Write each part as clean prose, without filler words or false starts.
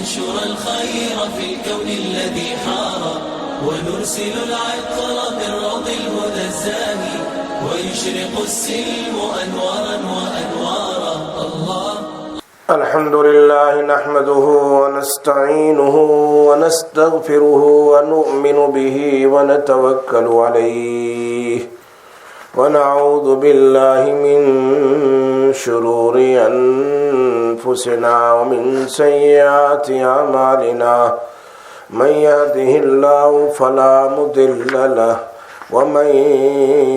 وننشر الخير في الكون الذي حار ونرسل العطر من روض الهدى الزاهي ويشرق السلم أنوارا وأنوارا. الله الحمد لله نحمده ونستعينه ونستغفره ونؤمن به ونتوكل عليه ونعوذ بالله من شرور أنفسنا ومن سيئات أعمالنا من يهده الله فلا مضل له ومن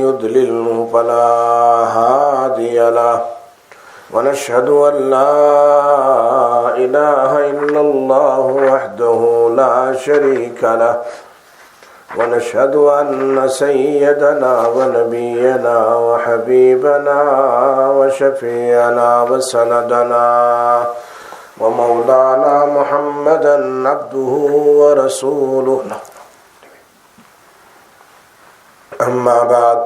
يضلله فلا هادي له ونشهد أن لا إله إلا الله وحده لا شريك له ونشهد أن سيدنا ونبينا وحبيبنا وشفيعنا وسندنا ومولانا محمدا عبده ورسوله. أما بعد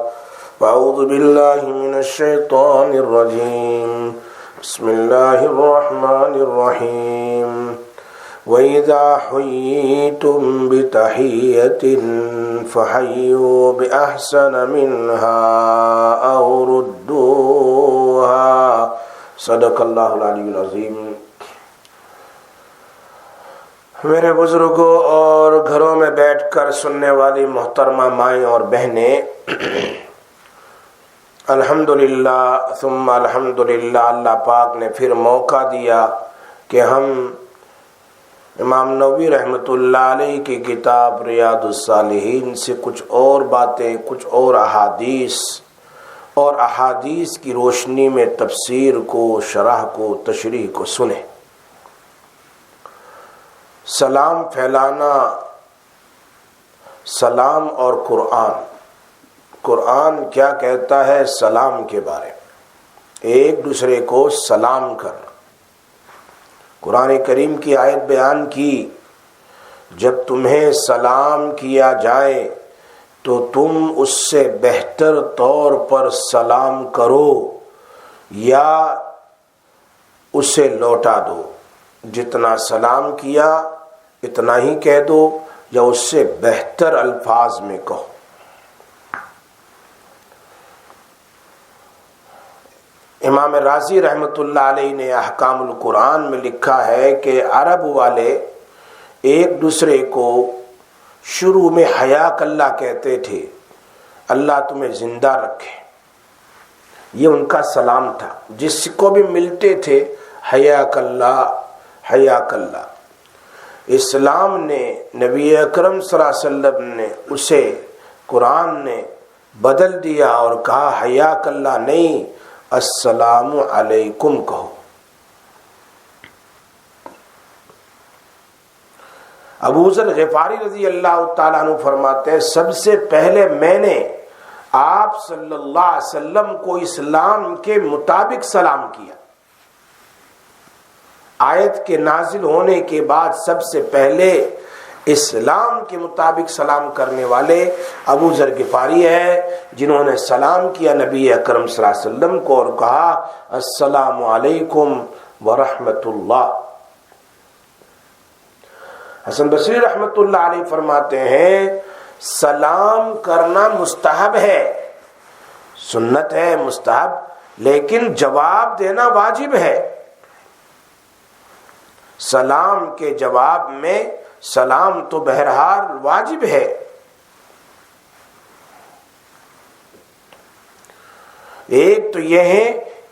فأعوذ بالله من الشيطان الرجيم. بسم الله الرحمن الرحيم. وَإِذَا حُيِّيتُم بِتَحِيَّةٍ فَحَيُّوا بِأَحْسَنَ مِنْهَا أَوْ رُدُّوهَا. صدق اللہ العلی العظیم. میرے بزرگوں اور گھروں میں بیٹھ کر سننے والی محترمہ مائیں اور بہنیں، الحمدللہ ثم الحمدللہ، اللہ پاک نے پھر موقع دیا کہ ہم امام نووی رحمۃ اللہ علیہ کی کتاب ریاض الصالحین سے کچھ اور باتیں، کچھ اور احادیث کی روشنی میں تفسیر کو، شرح کو، تشریح کو سنیں. سلام پھیلانا، سلام اور قرآن کیا کہتا ہے سلام کے بارے میں؟ ایک دوسرے کو سلام کرنا. قرآن کریم کی آیت بیان کی، جب تمہیں سلام کیا جائے تو تم اس سے بہتر طور پر سلام کرو یا اسے لوٹا دو. جتنا سلام کیا اتنا ہی کہہ دو یا اس سے بہتر الفاظ میں کہو. امام رازی رحمۃ اللہ علیہ نے احکام القرآن میں لکھا ہے کہ عرب والے ایک دوسرے کو شروع میں حیاک اللہ کہتے تھے، اللہ تمہیں زندہ رکھے. یہ ان کا سلام تھا. جس کو بھی ملتے تھے حیاک اللہ، حیاک اللہ. اسلام نے، نبی اکرم صلی اللہ علیہ وسلم نے اسے، قرآن نے بدل دیا اور کہا حیاک اللہ نہیں، السلام علیکم کہو. ابو ذر غفاری رضی اللہ تعالیٰ عنہ فرماتے ہیں سب سے پہلے میں نے آپ صلی اللہ علیہ وسلم کو اسلام کے مطابق سلام کیا. آیت کے نازل ہونے کے بعد سب سے پہلے اسلام کے مطابق سلام کرنے والے ابو ذر غفاری ہے، جنہوں نے سلام کیا نبی اکرم صلی اللہ علیہ وسلم کو اور کہا السلام علیکم ورحمۃ اللہ. حسن بصری رحمۃ اللہ علیہ فرماتے ہیں سلام کرنا مستحب ہے، سنت ہے، مستحب، لیکن جواب دینا واجب ہے. سلام کے جواب میں سلام تو بہرحال واجب ہے. ایک تو یہ ہے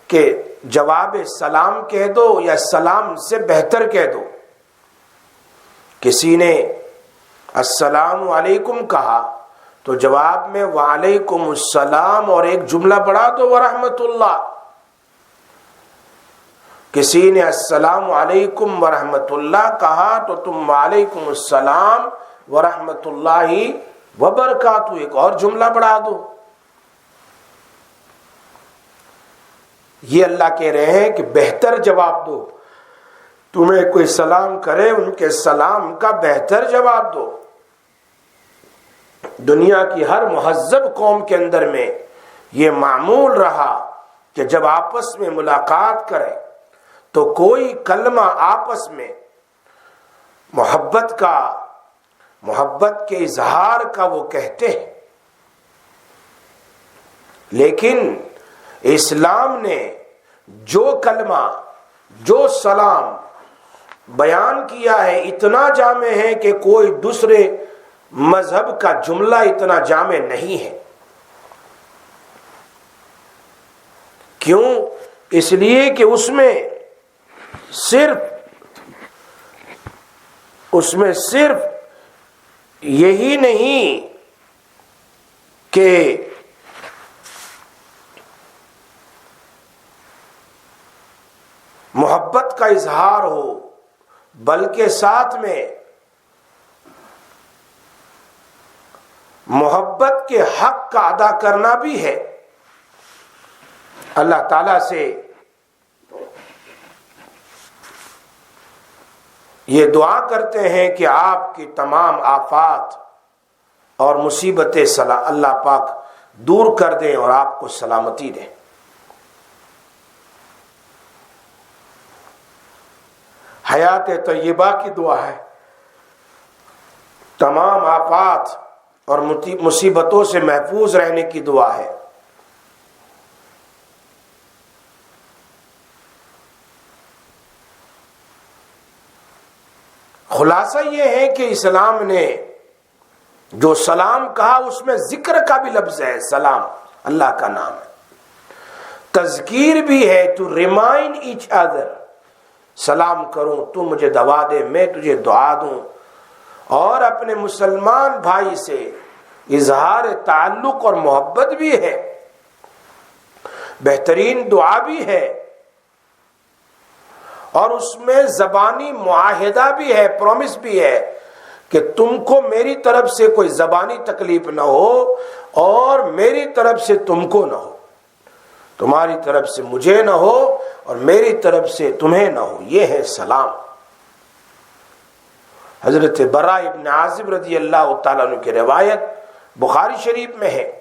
کہ جواب سلام کہہ دو یا سلام سے بہتر کہہ دو. کسی نے السلام علیکم کہا تو جواب میں وعلیکم السلام اور ایک جملہ بڑھا دو ورحمۃ اللہ. کسی نے السلام علیکم ورحمۃ اللہ کہا تو تم وعلیکم السلام ورحمۃ اللہ وبرکاتہ ایک اور جملہ بڑھا دو. یہ اللہ کہہ رہے ہیں کہ بہتر جواب دو. تمہیں کوئی سلام کرے ان کے سلام کا بہتر جواب دو. دنیا کی ہر مہذب قوم کے اندر میں یہ معمول رہا کہ جب آپس میں ملاقات کریں تو کوئی کلمہ آپس میں محبت کے اظہار کا وہ کہتے ہیں، لیکن اسلام نے جو کلمہ، جو سلام بیان کیا ہے اتنا جامع ہے کہ کوئی دوسرے مذہب کا جملہ اتنا جامع نہیں ہے۔ کیوں؟ اس لیے کہ اس میں صرف یہی نہیں کہ محبت کا اظہار ہو، بلکہ ساتھ میں محبت کے حق کا ادا کرنا بھی ہے۔ اللہ تعالیٰ سے یہ دعا کرتے ہیں کہ آپ کی تمام آفات اور مصیبتیں اللہ پاک دور کر دیں اور آپ کو سلامتی دیں۔ حیات طیبہ کی دعا ہے، تمام آفات اور مصیبتوں سے محفوظ رہنے کی دعا ہے۔ خلاصہ یہ ہے کہ اسلام نے جو سلام کہا اس میں ذکر کا بھی لفظ ہے، سلام اللہ کا نام ہے، تذکیر بھی ہے، ٹو ریمائنڈ ایچ ادر، سلام کروں تو مجھے دعا دے، میں تجھے دعا دوں، اور اپنے مسلمان بھائی سے اظہار تعلق اور محبت بھی ہے، بہترین دعا بھی ہے، اور اس میں زبانی معاہدہ بھی ہے، پرومس بھی ہے کہ تم کو میری طرف سے کوئی زبانی تکلیف نہ ہو اور میری طرف سے تم کو نہ ہو، تمہاری طرف سے مجھے نہ ہو اور میری طرف سے تمہیں نہ ہو، یہ ہے سلام۔ حضرت براء ابن عازب رضی اللہ تعالیٰ عنہ کی روایت بخاری شریف میں ہے،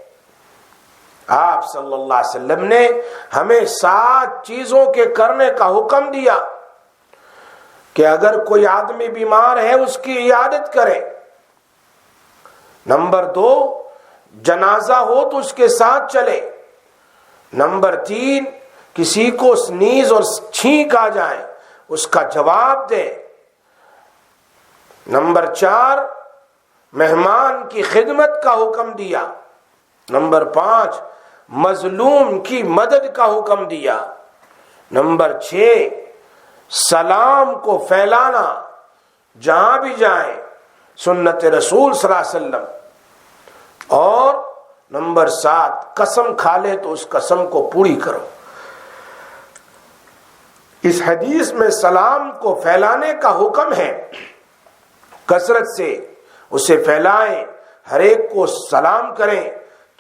آپ صلی اللہ علیہ وسلم نے ہمیں 7 چیزوں کے کرنے کا حکم دیا کہ اگر کوئی آدمی بیمار ہے اس کی عیادت کرے، نمبر 2 جنازہ ہو تو اس کے ساتھ چلے، نمبر 3 کسی کو سنیز اور چھینک آ جائے اس کا جواب دے، نمبر 4 مہمان کی خدمت کا حکم دیا، نمبر 5 مظلوم کی مدد کا حکم دیا، نمبر 6 سلام کو پھیلانا جہاں بھی جائیں، سنت رسول صلی اللہ علیہ وسلم، اور نمبر 7 قسم کھا لے تو اس قسم کو پوری کرو۔ اس حدیث میں سلام کو پھیلانے کا حکم ہے، کثرت سے اسے پھیلائیں، ہر ایک کو سلام کریں،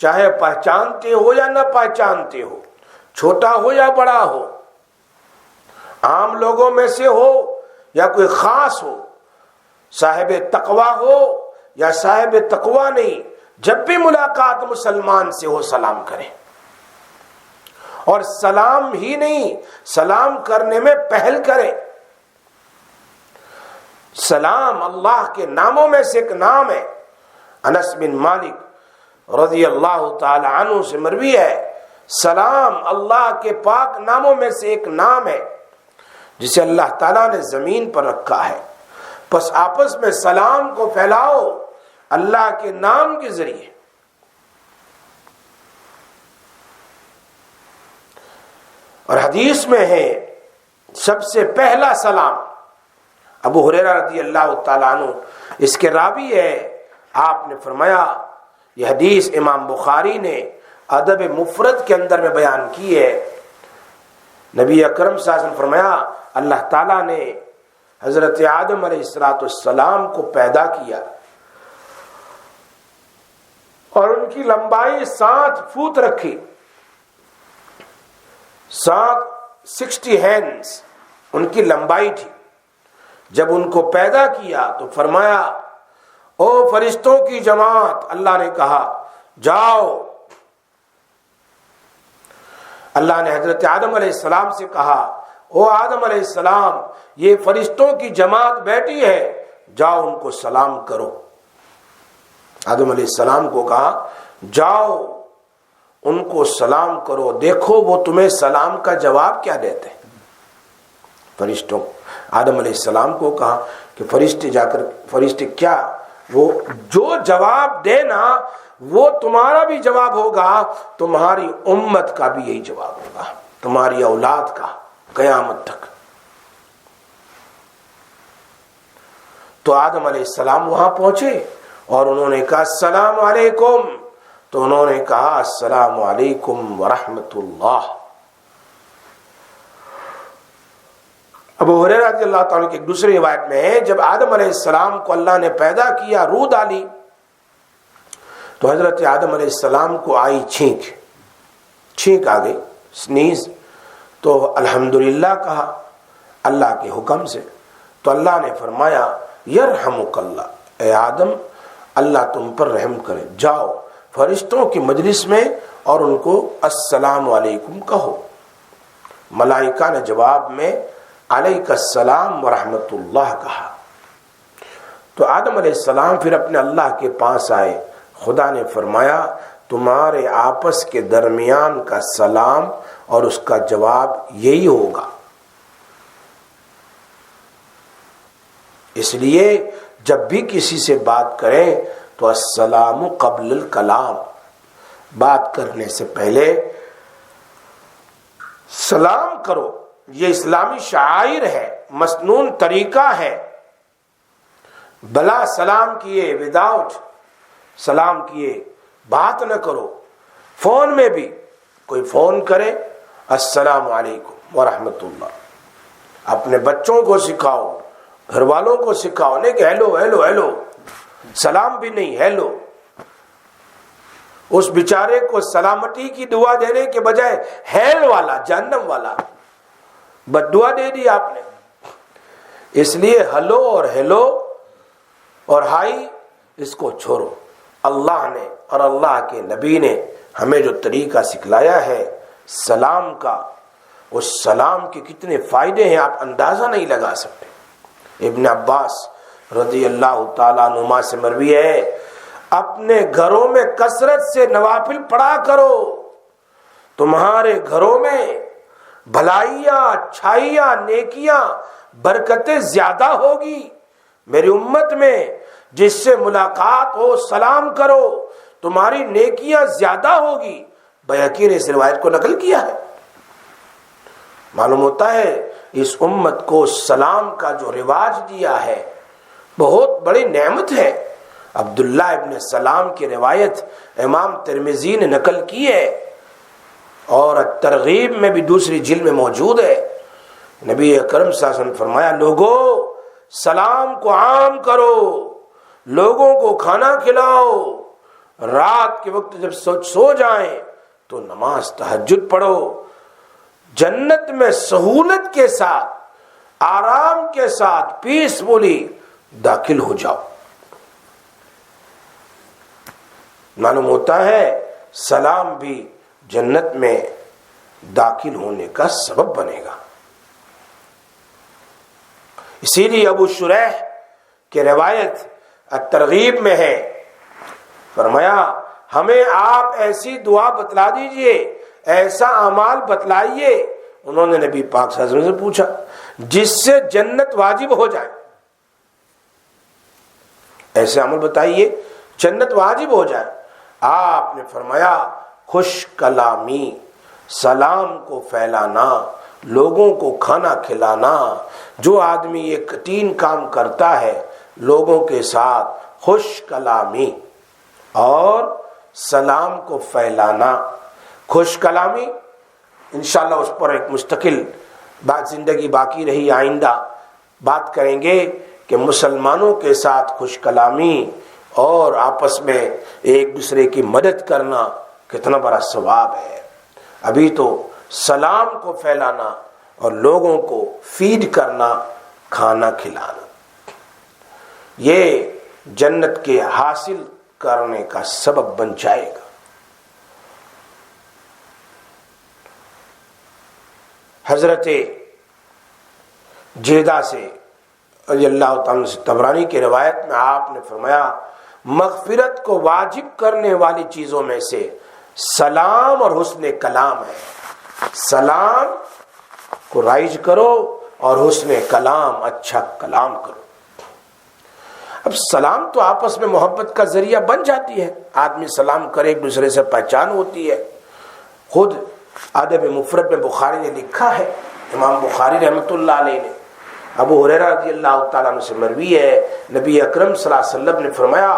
چاہے پہچانتے ہو یا نہ پہچانتے ہو، چھوٹا ہو یا بڑا ہو، عام لوگوں میں سے ہو یا کوئی خاص ہو، صاحب تقوی ہو یا صاحب تقوی نہیں، جب بھی ملاقات مسلمان سے ہو سلام کریں، اور سلام ہی نہیں، سلام کرنے میں پہل کریں۔ سلام اللہ کے ناموں میں سے ایک نام ہے، انس بن مالک رضی اللہ تعالی عنہ سے مروی ہے، سلام اللہ کے پاک ناموں میں سے ایک نام ہے جسے اللہ تعالیٰ نے زمین پر رکھا ہے، پس آپس میں سلام کو پھیلاؤ اللہ کے نام کے ذریعے۔ اور حدیث میں ہے سب سے پہلا سلام، ابو ہریرہ رضی اللہ تعالیٰ عنہ اس کے راوی ہے، آپ نے فرمایا، یہ حدیث امام بخاری نے ادب مفرد کے اندر میں بیان کی ہے، نبی اکرم صلی اللہ علیہ وسلم فرمایا اللہ تعالیٰ نے حضرت آدم علیہ السلام کو پیدا کیا اور ان کی لمبائی 7 فٹ رکھی، 60 ہینڈز ان کی لمبائی تھی۔ جب ان کو پیدا کیا تو فرمایا او فرشتوں کی جماعت، اللہ نے کہا جاؤ۔ اللہ نے حضرت آدم علیہ السلام سے کہا او آدم علیہ السلام، یہ فرشتوں کی جماعت بیٹھی ہے، جاؤ ان کو سلام کرو. آدم علیہ السلام کو کہا جاؤ ان کو سلام کرو. دیکھو وہ تمہیں سلام کا جواب کیا دیتے ہیں. فرشتوں آدم علیہ السلام کو کہا کہ فرشتے جا کر فرشتے کیا وہ جو جواب دینا وہ تمہارا بھی جواب ہوگا, تمہاری امت کا بھی یہی جواب ہوگا, تمہاری اولاد کا قیامت تک. تو آدم علیہ السلام وہاں پہنچے اور انہوں نے کہا السلام علیکم, تو انہوں نے کہا السلام علیکم ورحمۃ اللہ. ابو ہریرہ رضی اللہ تعالیٰ کی ایک دوسری روایت میں ہے جب آدم علیہ السلام کو اللہ نے پیدا کیا, روح ڈالی, تو حضرت آدم علیہ السلام کو آئی چھینک آ گئی, سنیز. تو الحمدللہ کہا اللہ کے حکم سے. تو اللہ نے فرمایا یرحمک اللہ, اے آدم اللہ تم پر رحم کرے, جاؤ فرشتوں کی مجلس میں اور ان کو السلام علیکم کہو. ملائکہ نے جواب میں علیک السلام ورحمۃ اللہ کہا. تو آدم علیہ السلام پھر اپنے اللہ کے پاس آئے. خدا نے فرمایا تمہارے آپس کے درمیان کا سلام اور اس کا جواب یہی ہوگا. اس لیے جب بھی کسی سے بات کریں تو السلام قبل الکلام, بات کرنے سے پہلے سلام کرو. یہ اسلامی شعائر ہے, مسنون طریقہ ہے. بلا سلام کیے وداؤٹ سلام کیے بات نہ کرو. فون میں بھی کوئی فون کرے السلام علیکم ورحمۃ اللہ. اپنے بچوں کو سکھاؤ, گھر والوں کو سکھاؤ, نہیں کہ ہیلو ہیلو ہیلو, سلام بھی نہیں ہیلو. اس بیچارے کو سلامتی کی دعا دینے کے بجائے ہیل والا جہنم والا بد دعا دے دی آپ نے. اس لیے ہلو اور ہیلو اور ہائی اس کو چھوڑو. اللہ نے اور اللہ کے نبی نے ہمیں جو طریقہ سکھلایا ہے سلام کا, اس سلام کے کتنے فائدے ہیں آپ اندازہ نہیں لگا سکتے. ابن عباس رضی اللہ تعالیٰ عنہما سے مروی ہے اپنے گھروں میں کثرت سے نوافل پڑھا کرو, تمہارے گھروں میں بھلائیاں اچھائیاں نیکیاں برکتیں زیادہ ہوگی. میری امت میں جس سے ملاقات ہو سلام کرو, تمہاری نیکیاں زیادہ ہوگی. بیہقی نے اس روایت کو نقل کیا ہے. معلوم ہوتا ہے اس امت کو سلام کا جو رواج دیا ہے بہت بڑی نعمت ہے. عبداللہ ابن سلام کی روایت امام ترمذی نے نقل کی ہے اور ترغیب میں بھی دوسری جلد میں موجود ہے. نبی اکرم صلی اللہ علیہ وسلم فرمایا لوگو سلام کو عام کرو, لوگوں کو کھانا کھلاؤ, رات کے وقت جب سو جائیں تو نماز تہجد پڑھو, جنت میں سہولت کے ساتھ آرام کے ساتھ پیسفلی داخل ہو جاؤ. معلوم ہوتا ہے سلام بھی جنت میں داخل ہونے کا سبب بنے گا. اسی لیے ابو شریح کی روایت الترغیب میں ہے, فرمایا ہمیں آپ ایسی دعا بتلا دیجئے, ایسا اعمال بتلائیے. انہوں نے نبی پاک صلی اللہ علیہ وسلم سے پوچھا جس سے جنت واجب ہو جائے, ایسے عمل بتائیے جنت واجب ہو جائے. آپ نے فرمایا خوش کلامی, سلام کو پھیلانا, لوگوں کو کھانا کھلانا. جو آدمی یہ 3 کام کرتا ہے لوگوں کے ساتھ, خوش کلامی اور سلام کو پھیلانا. خوش کلامی انشاءاللہ اس پر ایک مستقل بات زندگی باقی رہی, آئندہ بات کریں گے کہ مسلمانوں کے ساتھ خوش کلامی اور آپس میں ایک دوسرے کی مدد کرنا کتنا بڑا ثواب ہے. ابھی تو سلام کو پھیلانا اور لوگوں کو فیڈ کرنا, کھانا کھلانا, یہ جنت کے حاصل کرنے کا سبب بن جائے گا. حضرت جیدہ سے رضی اللہ تعالیٰ سے طبرانی کی روایت میں آپ نے فرمایا مغفرت کو واجب کرنے والی چیزوں میں سے سلام اور حسن کلام ہے. سلام کو رائج کرو اور حسن کلام اچھا کلام کرو. اب سلام تو آپس میں محبت کا ذریعہ بن جاتی ہے. آدمی سلام کرے ایک دوسرے سے پہچان ہوتی ہے. خود ادب مفرد میں بخاری نے لکھا ہے، امام بخاری رحمۃ اللہ علیہ نے، ابو ہریرہ رضی اللہ تعالیٰ عنہ سے مروی ہے، نبی اکرم صلی اللہ علیہ وسلم نے فرمایا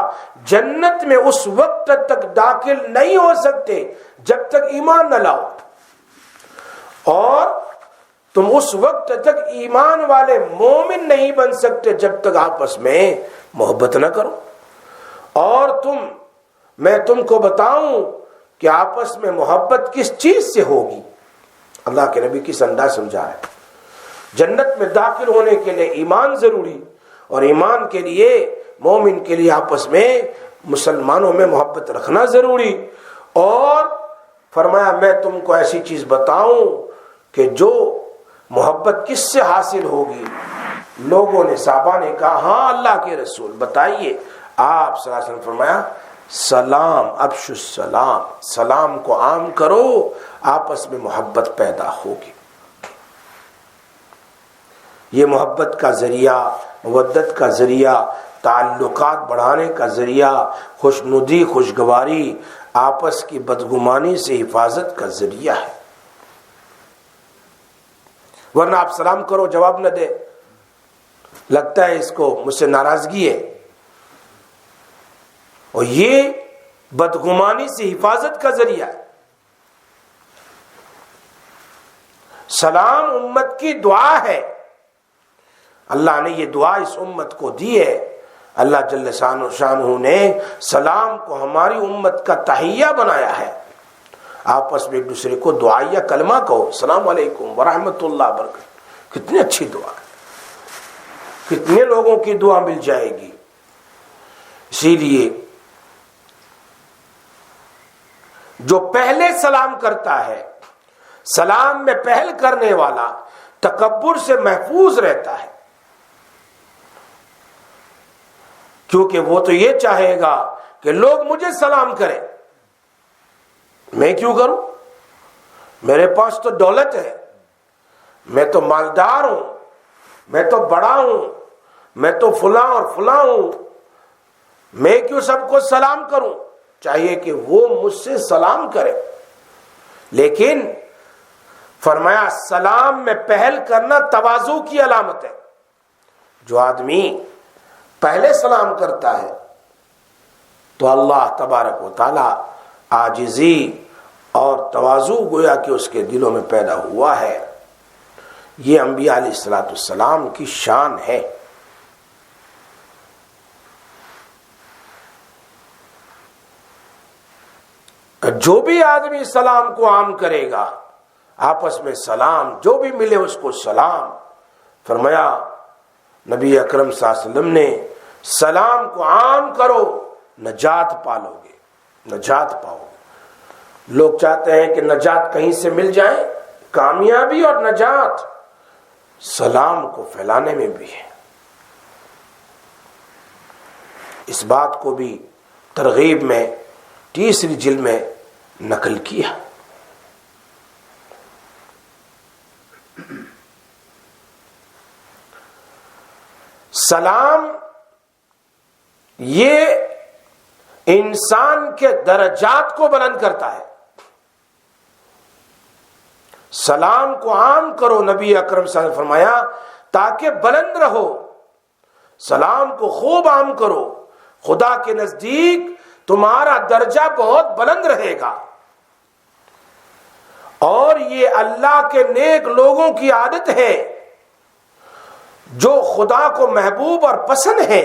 جنت میں اس وقت تک داخل نہیں ہو سکتے جب تک ایمان نہ لاؤ، اور تم اس وقت تک ایمان والے مومن نہیں بن سکتے جب تک آپس میں محبت نہ کرو. اور میں تم کو بتاؤں کہ آپس میں محبت کس چیز سے ہوگی. اللہ کے نبی کس انداز سمجھا ہے. جنت میں داخل ہونے کے لیے ایمان ضروری، اور ایمان کے لیے مومن کے لیے آپس میں مسلمانوں میں محبت رکھنا ضروری. اور فرمایا میں تم کو ایسی چیز بتاؤں کہ جو محبت کس سے حاصل ہوگی. لوگوں نے صحابہ نے کہا ہاں اللہ کے رسول بتائیے. آپ صلی اللہ علیہ وسلم فرمایا سلام، افشوا السلام، سلام کو عام کرو، آپس میں محبت پیدا ہوگی. یہ محبت کا ذریعہ، مودت کا ذریعہ، تعلقات بڑھانے کا ذریعہ، خوشنودی، خوشگواری، آپس کی بدگمانی سے حفاظت کا ذریعہ ہے. ورنہ آپ سلام کرو جواب نہ دے، لگتا ہے اس کو مجھ سے ناراضگی ہے، اور یہ بدگمانی سے حفاظت کا ذریعہ ہے. سلام امت کی دعا ہے. اللہ نے یہ دعا اس امت کو دی ہے. اللہ جل شانہ نے سلام کو ہماری امت کا تحیہ بنایا ہے. آپس میں ایک دوسرے کو دعائیہ کلمہ کہو، السلام علیکم ورحمۃ اللہ وبرکاتہ. کتنی اچھی دعا ہے، کتنے لوگوں کی دعا مل جائے گی. اسی لیے جو پہلے سلام کرتا ہے، سلام میں پہل کرنے والا تکبر سے محفوظ رہتا ہے. کیونکہ وہ تو یہ چاہے گا کہ لوگ مجھے سلام کریں، میں کیوں کروں؟ میرے پاس تو دولت ہے، میں تو مالدار ہوں، میں تو بڑا ہوں، میں تو فلاں اور فلاں ہوں، میں کیوں سب کو سلام کروں؟ چاہیے کہ وہ مجھ سے سلام کرے. لیکن فرمایا سلام میں پہل کرنا تواضع کی علامت ہے. جو آدمی پہلے سلام کرتا ہے تو اللہ تبارک و تعالی عاجزی اور تواضع گویا کہ اس کے دلوں میں پیدا ہوا ہے. یہ انبیاء علیہ الصلوۃ والسلام کی شان ہے. جو بھی آدمی سلام کو عام کرے گا، آپس میں سلام جو بھی ملے اس کو سلام. فرمایا نبی اکرم صلی اللہ علیہ وسلم نے سلام کو عام کرو، نجات پالو گے، نجات پاؤ گے. لوگ چاہتے ہیں کہ نجات کہیں سے مل جائے، کامیابی اور نجات سلام کو پھیلانے میں بھی ہے. اس بات کو بھی ترغیب میں 30 جلد میں نقل کیا. سلام یہ انسان کے درجات کو بلند کرتا ہے. سلام کو عام کرو، نبی اکرم صلی اللہ علیہ وسلم نے فرمایا تاکہ بلند رہو. سلام کو خوب عام کرو، خدا کے نزدیک تمہارا درجہ بہت بلند رہے گا. اور یہ اللہ کے نیک لوگوں کی عادت ہے جو خدا کو محبوب اور پسند ہے،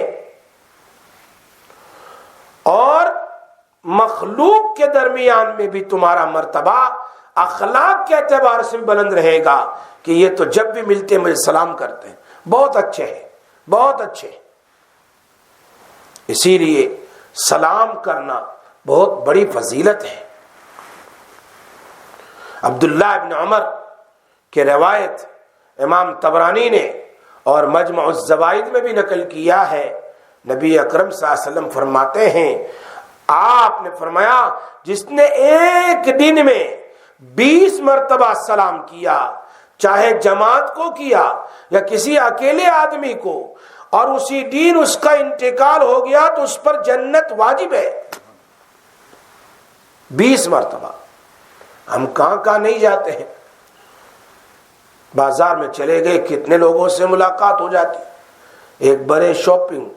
اور مخلوق کے درمیان میں بھی تمہارا مرتبہ اخلاق کے اعتبار سے بھی بلند رہے گا کہ یہ تو جب بھی ملتے مجھے سلام کرتے ہیں، بہت اچھے ہیں، بہت اچھے. اسی لیے سلام کرنا بہت بڑی فضیلت ہے. عبداللہ ابن عمر کے روایت امام طبرانی نے اور مجمع الزوائد میں بھی نقل کیا ہے، نبی اکرم صلی اللہ علیہ وسلم فرماتے ہیں، آپ نے فرمایا جس نے ایک دن میں 20 مرتبہ سلام کیا، چاہے جماعت کو کیا یا کسی اکیلے آدمی کو، اور اسی دن اس کا انتقال ہو گیا تو اس پر جنت واجب ہے۔ 20 مرتبہ۔ ہم کہاں نہیں جاتے ہیں، بازار میں چلے گئے کتنے لوگوں سے ملاقات ہو جاتی، ایک بڑے شاپنگ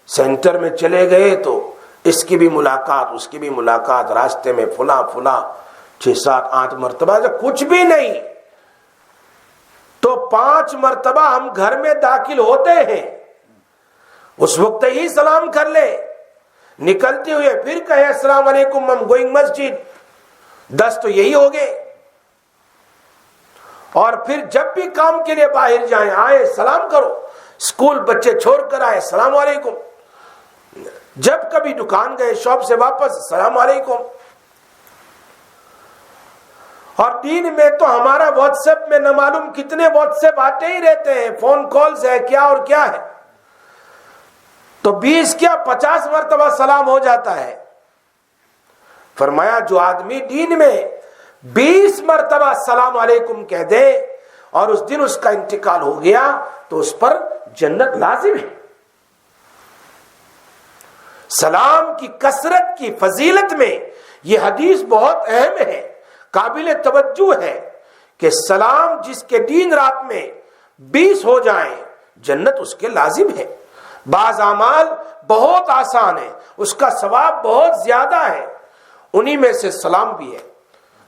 سینٹر میں چلے گئے تو اس کی بھی ملاقات اس کی بھی ملاقات، راستے میں فلاں 6 7 8 مرتبہ، کچھ بھی نہیں تو 5 مرتبہ ہم گھر میں داخل ہوتے ہیں، اس وقت ہی سلام کر لے، نکلتے ہوئے پھر کہے السلام علیکم I'm going مسجد، 10 تو یہی ہو گئے۔ اور پھر جب بھی کام کے لیے باہر جائیں، آئے سلام کرو، اسکول بچے چھوڑ کر آئے السلام علیکم، جب کبھی دکان گئے شاپ سے واپس السلام علیکم۔ اور دین میں تو ہمارا واٹس ایپ میں نہ معلوم کتنے واٹس ایپ آتے ہی رہتے ہیں، فون کالز ہے کیا اور کیا ہے، تو 20 کیا 50 مرتبہ سلام ہو جاتا ہے۔ فرمایا جو آدمی دین میں 20 مرتبہ السلام علیکم کہہ دے اور اس دن اس کا انتقال ہو گیا تو اس پر جنت لازم ہے۔ سلام کی کثرت کی فضیلت میں یہ حدیث بہت اہم ہے، قابل توجہ ہے کہ سلام جس کے دن رات میں 20 ہو جائیں جنت اس کے لازم ہے۔ بعض اعمال بہت آسان ہے، اس کا ثواب بہت زیادہ ہے، انہی میں سے سلام بھی ہے،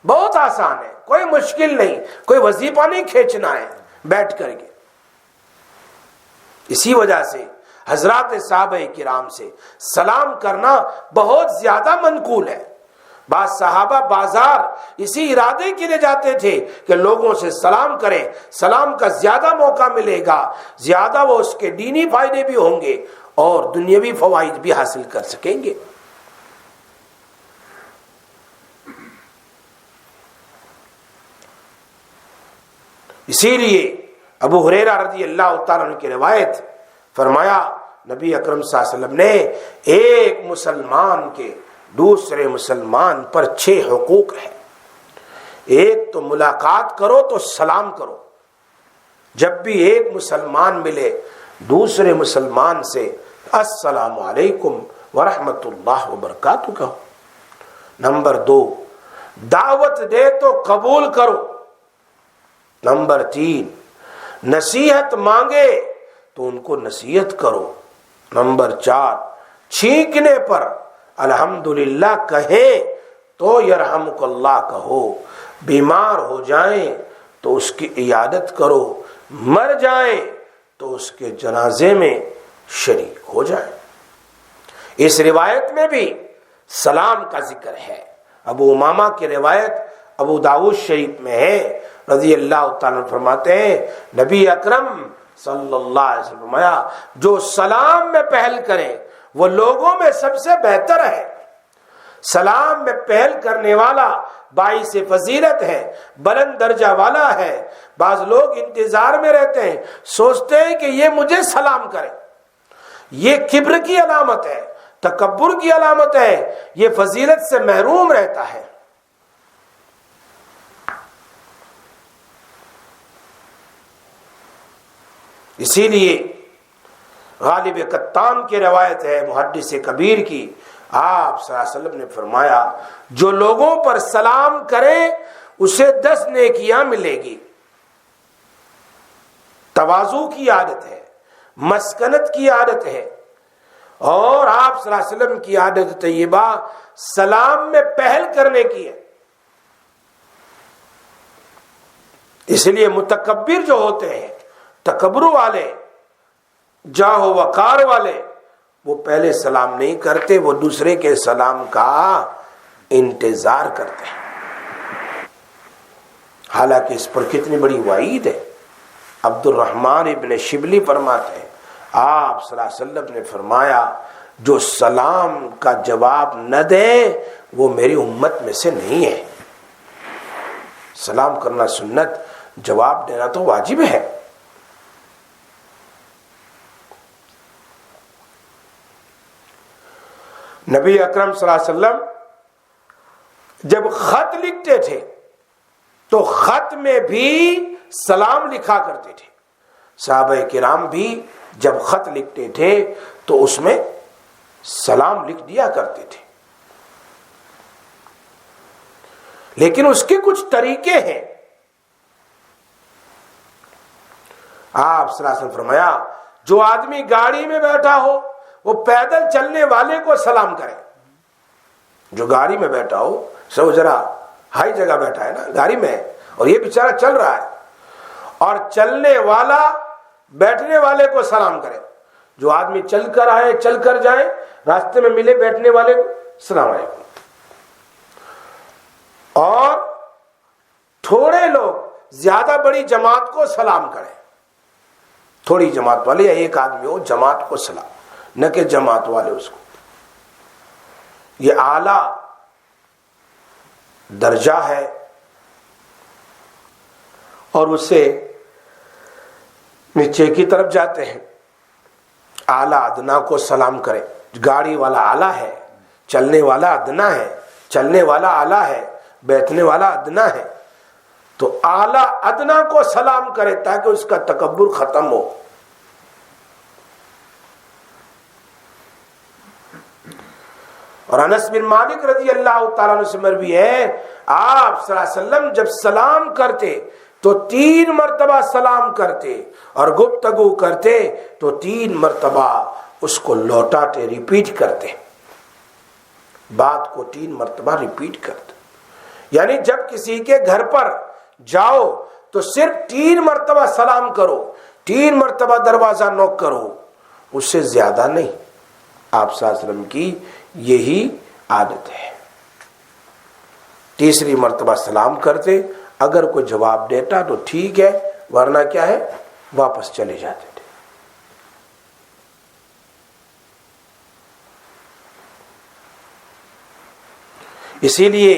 بہت آسان ہے، کوئی مشکل نہیں، کوئی وظیفہ نہیں کھینچنا ہے بیٹھ کر کے۔ اسی وجہ سے حضرات صحابہ کرام سے سلام کرنا بہت زیادہ منقول ہے۔ بعض صحابہ بازار اسی ارادے کے لیے جاتے تھے کہ لوگوں سے سلام کریں، سلام کا زیادہ موقع ملے گا، زیادہ وہ اس کے دینی فائدے بھی ہوں گے اور دنیاوی فوائد بھی حاصل کر سکیں گے۔ اسی لیے ابو ہریرہ رضی اللہ تعالیٰ عنہ کی روایت، فرمایا نبی اکرم صلی اللہ علیہ وسلم نے ایک مسلمان کے دوسرے مسلمان پر 6 حقوق ہیں۔ ایک تو ملاقات کرو تو سلام کرو، جب بھی ایک مسلمان ملے دوسرے مسلمان سے السلام علیکم ورحمۃ اللہ وبرکاتہ کہو۔ نمبر 2 دعوت دے تو قبول کرو۔ نمبر 3 نصیحت مانگے تو ان کو نصیحت کرو۔ نمبر 4 چھینکنے پر الحمدللہ کہیں تو یرحمک اللہ کہو، بیمار ہو جائیں تو اس کی عیادت کرو، مر جائیں تو اس کے جنازے میں شریک ہو جائیں۔ اس روایت میں بھی سلام کا ذکر ہے۔ ابو امامہ کی روایت ابو داؤد شریف میں ہے، رضی اللہ تعالیٰ فرماتے ہیں نبی اکرم صلی اللہ علیہ وسلم فرمایا جو سلام میں پہل کرے وہ لوگوں میں سب سے بہتر ہے۔ سلام میں پہل کرنے والا باعث فضیلت ہے، بلند درجہ والا ہے۔ بعض لوگ انتظار میں رہتے ہیں، سوچتے ہیں کہ یہ مجھے سلام کرے، یہ کبر کی علامت ہے، تکبر کی علامت ہے، یہ فضیلت سے محروم رہتا ہے۔ اسی لیے غالب قطان کی روایت ہے محدث کبیر کی، آپ صلی اللہ علیہ وسلم نے فرمایا جو لوگوں پر سلام کرے اسے 10 نیکیاں ملے گی۔ تواضع کی عادت ہے، مسکنت کی عادت ہے، اور آپ صلی اللہ علیہ وسلم کی عادت طیبہ سلام میں پہل کرنے کی ہے۔ اس لیے متکبر جو ہوتے ہیں، تکبر والے، جاہ و وقار والے، وہ پہلے سلام نہیں کرتے، وہ دوسرے کے سلام کا انتظار کرتے ہیں۔ حالانکہ اس پر کتنی بڑی وعید ہے۔ عبد الرحمن ابن شبلی فرماتے ہیں آپ صلی اللہ علیہ وسلم نے فرمایا جو سلام کا جواب نہ دے وہ میری امت میں سے نہیں ہے۔ سلام کرنا سنت، جواب دینا تو واجب ہے۔ نبی اکرم صلی اللہ علیہ وسلم جب خط لکھتے تھے تو خط میں بھی سلام لکھا کرتے تھے. صحابہ کرام بھی جب خط لکھتے تھے تو اس میں سلام لکھ دیا کرتے تھے. لیکن اس کے کچھ طریقے ہیں. آپ صلی اللہ علیہ وسلم فرمایا جو آدمی گاڑی میں بیٹھا ہو وہ پیدل چلنے والے کو سلام کرے. جو گاڑی میں بیٹھا ہو, سو ذرا ہائی جگہ بیٹھا ہے نا گاڑی میں, اور یہ بیچارہ چل رہا ہے, اور چلنے والا بیٹھنے والے کو سلام کرے. جو آدمی چل کر آئے, چل کر جائے, راستے میں ملے بیٹھنے والے کو سلام علیکم. اور تھوڑے لوگ زیادہ بڑی جماعت کو سلام کریں. تھوڑی جماعت والے یا ایک آدمی ہو, جماعت کو سلام, نہ کہ جماعت والے اس کو. یہ اعلی درجہ ہے, اور اس سے نیچے کی طرف جاتے ہیں. اعلی ادنا کو سلام کرے. گاڑی والا اعلی ہے, چلنے والا ادنا ہے. چلنے والا اعلی ہے, بیٹھنے والا ادنا ہے. تو اعلی ادنا کو سلام کرے تاکہ اس کا تکبر ختم ہو. اور انس بن مالک رضی اللہ تعالیٰ عنہ سے مروی ہے, آپ صلی اللہ علیہ وسلم جب سلام کرتے تو 3 مرتبہ سلام کرتے, اور گفتگو کرتے تو 3 مرتبہ اس کو لوٹاتے, ریپیٹ کرتے. بات کو 3 مرتبہ ریپیٹ کرتے. یعنی جب کسی کے گھر پر جاؤ تو صرف 3 مرتبہ سلام کرو, 3 مرتبہ دروازہ نوک کرو, اس سے زیادہ نہیں. آپ صلی اللہ علیہ وسلم کی یہی عادت ہے. تیسری مرتبہ سلام کرتے, اگر کوئی جواب دیتا تو ٹھیک ہے, ورنہ کیا ہے, واپس چلے جاتے تھے. اسی لیے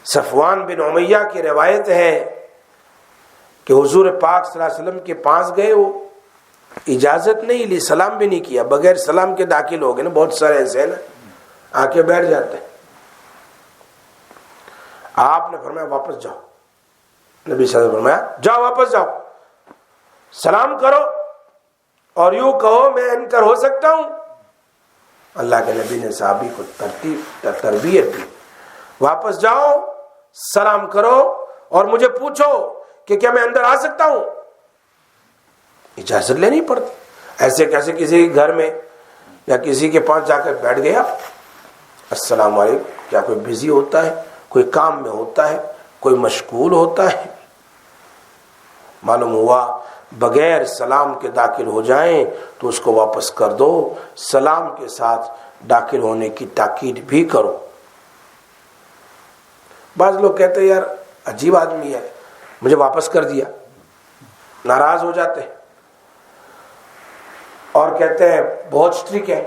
صفوان بن امیہ کی روایت ہے کہ حضور پاک صلی اللہ علیہ وسلم کے پاس گئے, وہ اجازت نہیں لی, سلام بھی نہیں کیا, بغیر سلام کے داخل ہو گئے نا. بہت سارے ایسے ہیں نا, آ کے بیٹھ جاتے ہیں. آپ نے فرمایا واپس جاؤ. نبی صلی اللہ علیہ وسلم نے فرمایا جاؤ, واپس جاؤ, سلام کرو اور یوں کہو میں انٹر ہو سکتا ہوں. اللہ کے نبی نے صحابی کو تربیت دی, واپس جاؤ, سلام کرو اور مجھے پوچھو کہ کیا میں اندر آ سکتا ہوں. اجازت لینی پڑتی. ایسے کیسے کسی کے گھر میں یا کسی کے پاس جا کر بیٹھ گیا, السلام علیکم, کیا کوئی بزی ہوتا ہے, کوئی کام میں ہوتا ہے, کوئی مشغول ہوتا ہے. معلوم ہوا بغیر سلام کے داخل ہو جائیں تو اس کو واپس کر دو, سلام کے ساتھ داخل ہونے کی تاکید بھی کرو. بعض لوگ کہتے ہیں یار عجیب آدمی ہے, مجھے واپس کر دیا, ناراض ہو جاتے ہیں اور کہتے ہیں بہت اسٹرک ہے.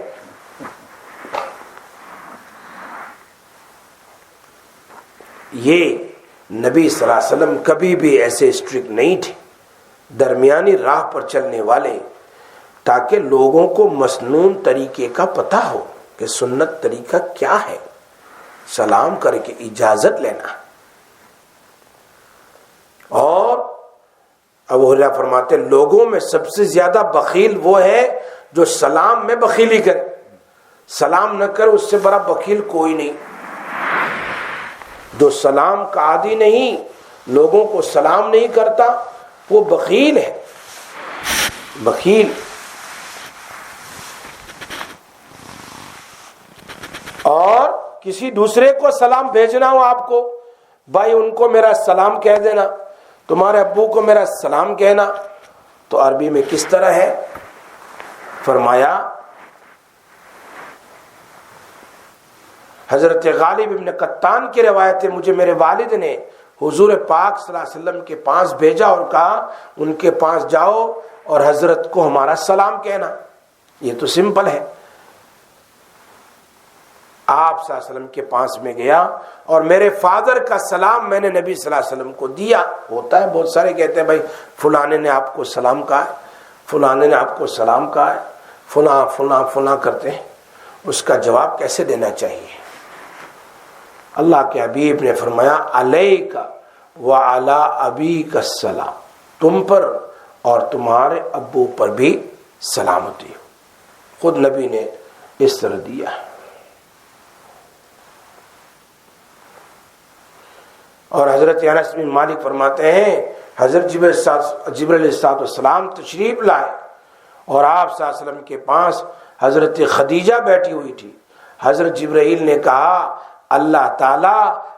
یہ نبی صلی اللہ علیہ وسلم کبھی بھی ایسے اسٹرک نہیں تھے, درمیانی راہ پر چلنے والے, تاکہ لوگوں کو مسنون طریقے کا پتہ ہو کہ سنت طریقہ کیا ہے. سلام کر کے اجازت لینا. اور ابو ہریرہ فرماتے لوگوں میں سب سے زیادہ بخیل وہ ہے جو سلام میں بخیلی کرے. سلام نہ کر, اس سے بڑا بخیل کوئی نہیں. جو سلام کا عادی نہیں, لوگوں کو سلام نہیں کرتا, وہ بخیل ہے. بخیل. اور کسی دوسرے کو سلام بھیجنا ہو آپ کو, بھائی ان کو میرا سلام کہہ دینا, تمہارے ابو کو میرا سلام کہنا, تو عربی میں کس طرح ہے؟ فرمایا حضرت غالب ابن قطان کی روایت ہے, مجھے میرے والد نے حضور پاک صلی اللہ علیہ وسلم کے پاس بھیجا اور کہا ان کے پاس جاؤ اور حضرت کو ہمارا سلام کہنا. یہ تو سمپل ہے. آپ صلی اللہ علیہ وسلم کے پاس میں گیا اور میرے فادر کا سلام میں نے نبی صلی اللہ علیہ وسلم کو دیا. ہوتا ہے بہت سارے کہتے ہیں بھائی فلانے نے آپ کو سلام کہا ہے, فلانے نے آپ کو سلام کہا ہے, فلاں فلاں فلاں کرتے ہیں. اس کا جواب کیسے دینا چاہیے؟ اللہ کے حبیب نے فرمایا علیک وعلی ابیک السلام، تم پر اور تمہارے ابو پر بھی سلامتی ہو. خود نبی نے اس طرح دیا. اور حضرت انس بن مالک فرماتے ہیں حضرت جبرائیل علیہ السلام تشریف لائے اور آپ صلی اللہ علیہ وسلم کے پاس حضرت خدیجہ بیٹھی ہوئی تھی. حضرت جبرائیل نے کہا اللہ تعالی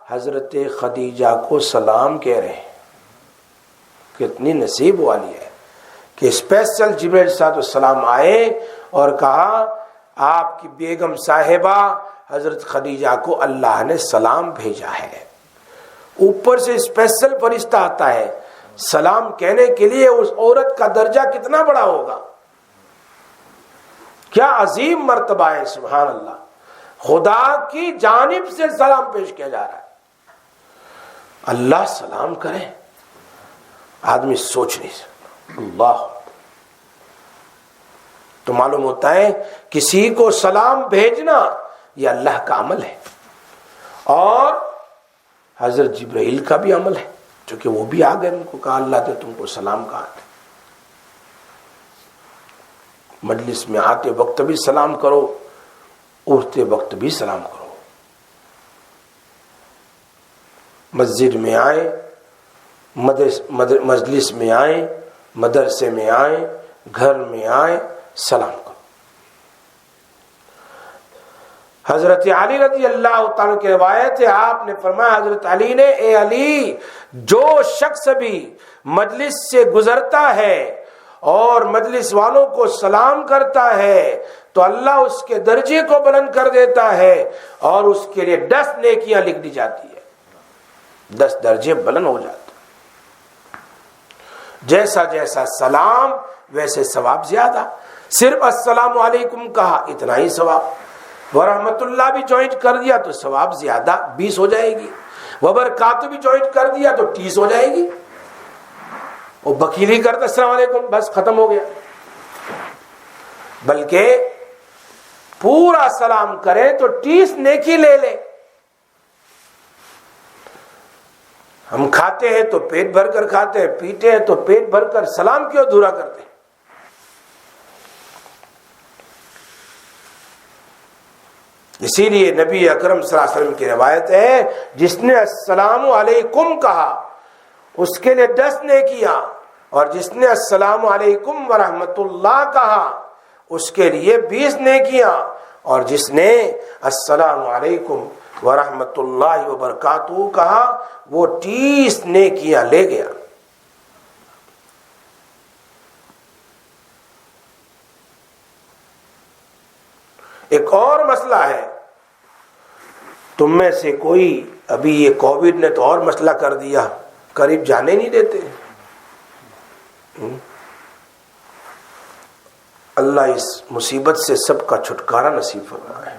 حضرت خدیجہ کو سلام کہہ رہے ہیں. کتنی نصیب والی ہے کہ اسپیشل جبرائیل علیہ السلام آئے اور کہا آپ کی بیگم صاحبہ حضرت خدیجہ کو اللہ نے سلام بھیجا ہے. اوپر سے اسپیشل فرشتہ آتا ہے سلام کہنے کے لیے. اس عورت کا درجہ کتنا بڑا ہوگا، کیا عظیم مرتبہ ہے. سبحان اللہ، خدا کی جانب سے سلام پیش کیا جا رہا ہے. اللہ سلام کرے، آدمی سوچ نہیں سکتا. اللہ تو معلوم ہوتا ہے کسی کو سلام بھیجنا یہ اللہ کا عمل ہے اور حضرت جبرائیل کا بھی عمل ہے، چونکہ وہ بھی آ گئے، ان کو کہا اللہ نے تم کو سلام کہا. مجلس میں آتے وقت بھی سلام کرو، اٹھتے وقت بھی سلام کرو. مسجد میں آئے، مجلس میں آئے، مدرسے میں آئے، گھر میں آئے، سلام کرو. حضرت علی رضی اللہ تعالیٰ کی روایت ہے، آپ نے فرمایا حضرت علی نے اے علی، جو شخص بھی مجلس سے گزرتا ہے اور مجلس والوں کو سلام کرتا ہے تو اللہ اس کے درجے کو بلند کر دیتا ہے اور اس کے لیے 10 نیکیاں لکھ دی جاتی ہے. 10 درجے بلند ہو جاتے. جیسا جیسا سلام ویسے ثواب زیادہ. صرف السلام علیکم کہا اتنا ہی ثواب، ورحمت اللہ بھی جوائنٹ کر دیا تو ثواب زیادہ 20 ہو جائے گی، وبرکاتہ بھی جوائنٹ کر دیا تو 30 ہو جائے گی. وہ بکیلی کرتا السلام علیکم بس ختم ہو گیا. بلکہ پورا سلام کرے تو 30 نیکی لے لے. ہم کھاتے ہیں تو پیٹ بھر کر کھاتے ہیں، پیتے ہیں تو پیٹ بھر کر، سلام کیوں ادھورا کرتے ہیں؟ اسی لیے نبی اکرم صلی اللہ علیہ وسلم کی روایت ہے جس نے السلام علیکم کہا اس کے لیے 10 نیکیاں، اور جس نے السلام علیکم ورحمت اللہ کہا اس کے لیے 20 نیکیاں، اور جس نے السلام علیکم ورحمت اللہ وبرکاتہ کہا وہ 30 نیکیاں لے گیا. ایک اور مسئلہ ہے، تم میں سے کوئی، ابھی یہ کووڈ نے تو اور مسئلہ کر دیا، قریب جانے نہیں دیتے. اللہ اس مصیبت سے سب کا چھٹکارا نصیب فرمائے.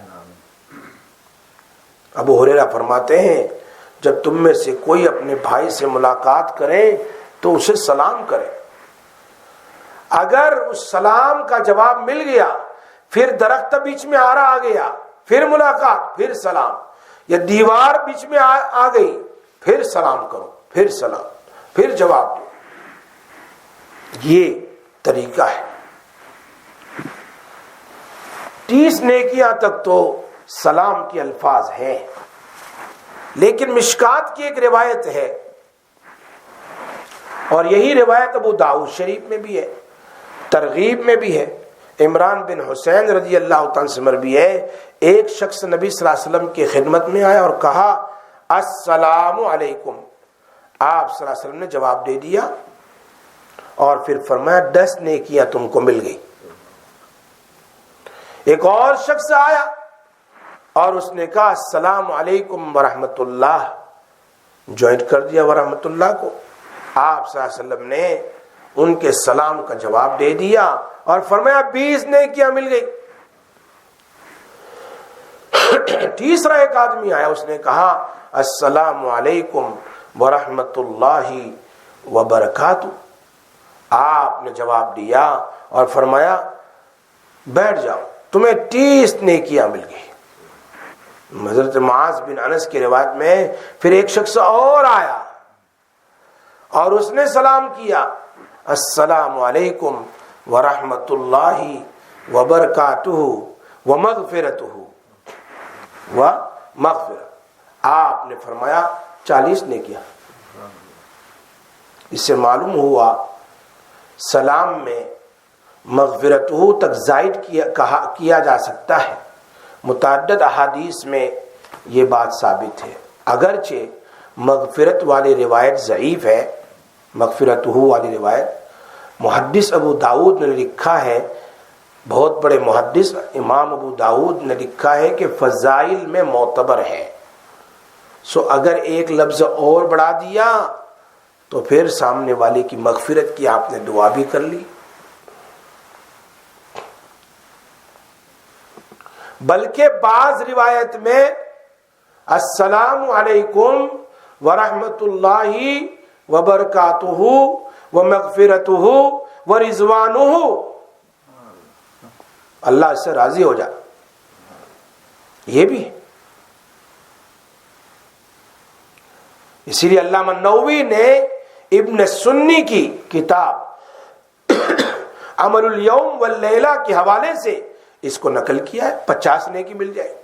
ابو ہریرہ فرماتے ہیں جب تم میں سے کوئی اپنے بھائی سے ملاقات کرے تو اسے سلام کرے. اگر اس سلام کا جواب مل گیا، پھر درخت بیچ میں آ گیا، پھر ملاقات، پھر سلام، یا دیوار بیچ میں آ گئی، پھر سلام کرو، پھر سلام، پھر جواب دو. یہ طریقہ ہے. 30 نیکیاں تک تو سلام کے الفاظ ہیں. لیکن مشکات کی ایک روایت ہے، اور یہی روایت ابو داؤد شریف میں بھی ہے، ترغیب میں بھی ہے. عمران بن حسین رضی اللہ تعالیٰ سے مروی ہے، ایک شخص نبی صلی اللہ علیہ وسلم کی خدمت میں آیا اور کہا السلام علیکم. آپ صلی اللہ علیہ وسلم نے جواب دے دیا اور پھر فرمایا 10 نیکیاں تم کو مل گئی. ایک اور شخص آیا اور اس نے کہا السلام علیکم ورحمت اللہ، جوائنٹ کر دیا ورحمت اللہ کو. آپ صلی اللہ علیہ وسلم نے ان کے سلام کا جواب دے دیا اور فرمایا 20 نیکیاں مل گئی. تیسرا ایک آدمی آیا، اس نے کہا السلام علیکم ورحمت اللہ وبرکاتہ. آپ نے جواب دیا اور فرمایا بیٹھ جاؤ. تمہیں 30 نیکیاں مل گئی۔ حضرت معاذ بن انس کی روایت میں پھر ایک شخص اور آیا اور اس نے سلام کیا، السلام علیکم ورحمۃ اللہ وبرکاتہ ومغفرتہ ومغفرہ، آپ نے فرمایا 40 نیکیاں۔ اس سے معلوم ہوا سلام میں مغفرتہ تک زائد کیا جا سکتا ہے۔ متعدد احادیث میں یہ بات ثابت ہے، اگرچہ مغفرت والی روایت ضعیف ہے، مغفرتہ والی روایت محدث ابو داؤد نے لکھا ہے، بہت بڑے محدث امام ابو داؤد نے لکھا ہے کہ فضائل میں معتبر ہے، سو اگر ایک لفظ اور بڑھا دیا تو پھر سامنے والے کی مغفرت کی آپ نے دعا بھی کر لی۔ بلکہ بعض روایت میں السلام علیکم ورحمۃ اللہ وبرکاتہ ومغفرتہ ورضوانہ، اللہ اس سے راضی ہو جائے، یہ بھی ہے۔ اسی لیے علامہ نووی نے ابن سنی کی کتاب عمل الیوم واللیلہ کے حوالے سے اس کو نقل کیا ہے، 50 نیکی مل جائے۔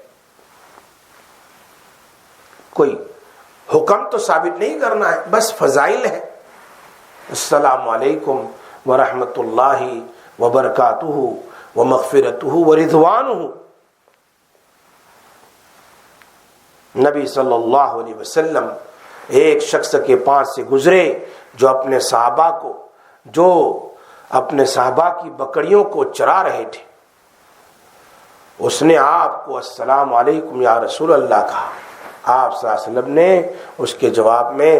کوئی حکم تو ثابت نہیں کرنا ہے، بس فضائل ہے، السلام علیکم ورحمۃ اللہ وبرکاتہ ومغفرتہ ورضوانہ۔ نبی صلی اللہ علیہ وسلم ایک شخص کے پاس سے گزرے جو اپنے صحابہ کی بکریوں کو چرا رہے تھے۔ اس نے آپ کو السلام علیکم یا رسول اللہ کہا، آپ صلی اللہ علیہ وسلم نے اس کے جواب میں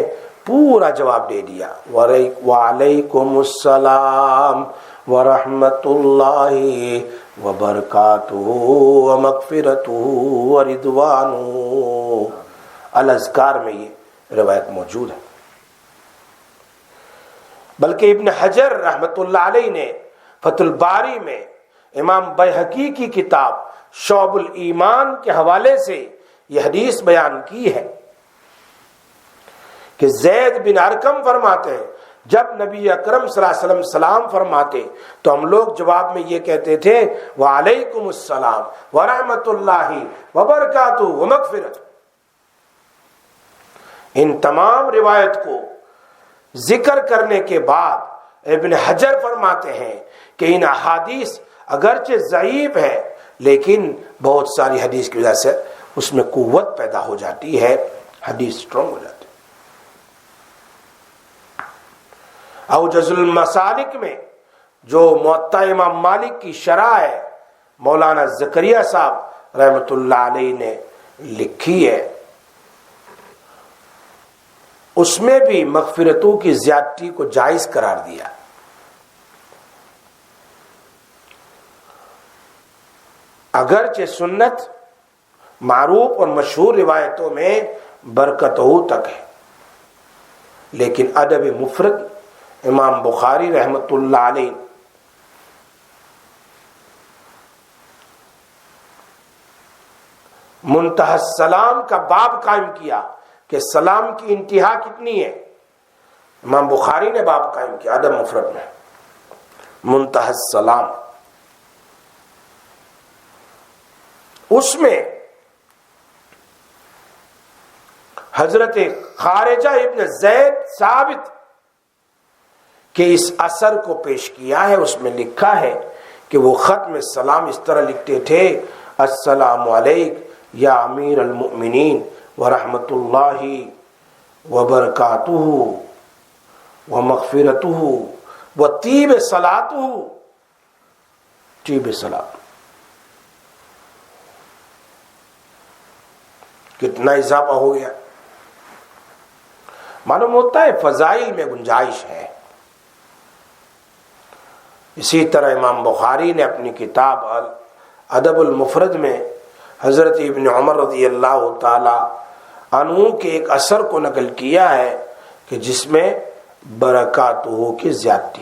پورا جواب دے دیا، وعلیکم السلام ورحمۃ اللہ وبرکاتہ ومغفرتہ ورضوانہ۔ الاذکار میں یہ روایت موجود ہے۔ بلکہ ابن حجر رحمۃ اللہ علیہ نے فتح الباری میں امام بیہقی کی کتاب شعب الایمان کے حوالے سے یہ حدیث بیان کی ہے کہ زید بن ارقم فرماتے ہیں جب نبی اکرم صلی اللہ علیہ وسلم سلام فرماتے تو ہم لوگ جواب میں یہ کہتے تھے وعلیکم السلام ورحمۃ اللہ وبرکاتہ ومغفرت۔ ان تمام روایت کو ذکر کرنے کے بعد ابن حجر فرماتے ہیں کہ ان احادیث اگرچہ ضعیف ہے لیکن بہت ساری حدیث کی وجہ سے اس میں قوت پیدا ہو جاتی ہے، حدیث سٹرونگ ہو جاتی ہے۔ اوجز المسالک میں جو موطا امام مالک کی شرح ہے مولانا زکریا صاحب رحمۃ اللہ علیہ نے لکھی ہے، اس میں بھی مغفرتوں کی زیادتی کو جائز قرار دیا۔ اگرچہ سنت معروف اور مشہور روایتوں میں برکتہ تک ہے، لیکن ادب مفرد امام بخاری رحمۃ اللہ علیہ منتہی السلام کا باب قائم کیا کہ سلام کی انتہا کتنی ہے۔ امام بخاری نے باب قائم کیا ادب مفرد میں منتہی السلام، اس میں حضرت خارجہ ابن زید ثابت کہ اس اثر کو پیش کیا ہے۔ اس میں لکھا ہے کہ وہ خط میں سلام اس طرح لکھتے تھے، السلام علیک یا امیر المؤمنین ورحمۃ اللہ وبرکاتہ ومغفرتہ وطیب صلاتہ، طیب صلات۔ کتنا اضافہ ہو گیا، معلوم ہوتا ہے فضائل میں گنجائش ہے۔ اسی طرح امام بخاری نے اپنی کتاب ادب المفرد میں حضرت ابن عمر رضی اللہ تعالی عنہ کے ایک اثر کو نقل کیا ہے کہ جس میں برکاتہ کی زیادتی۔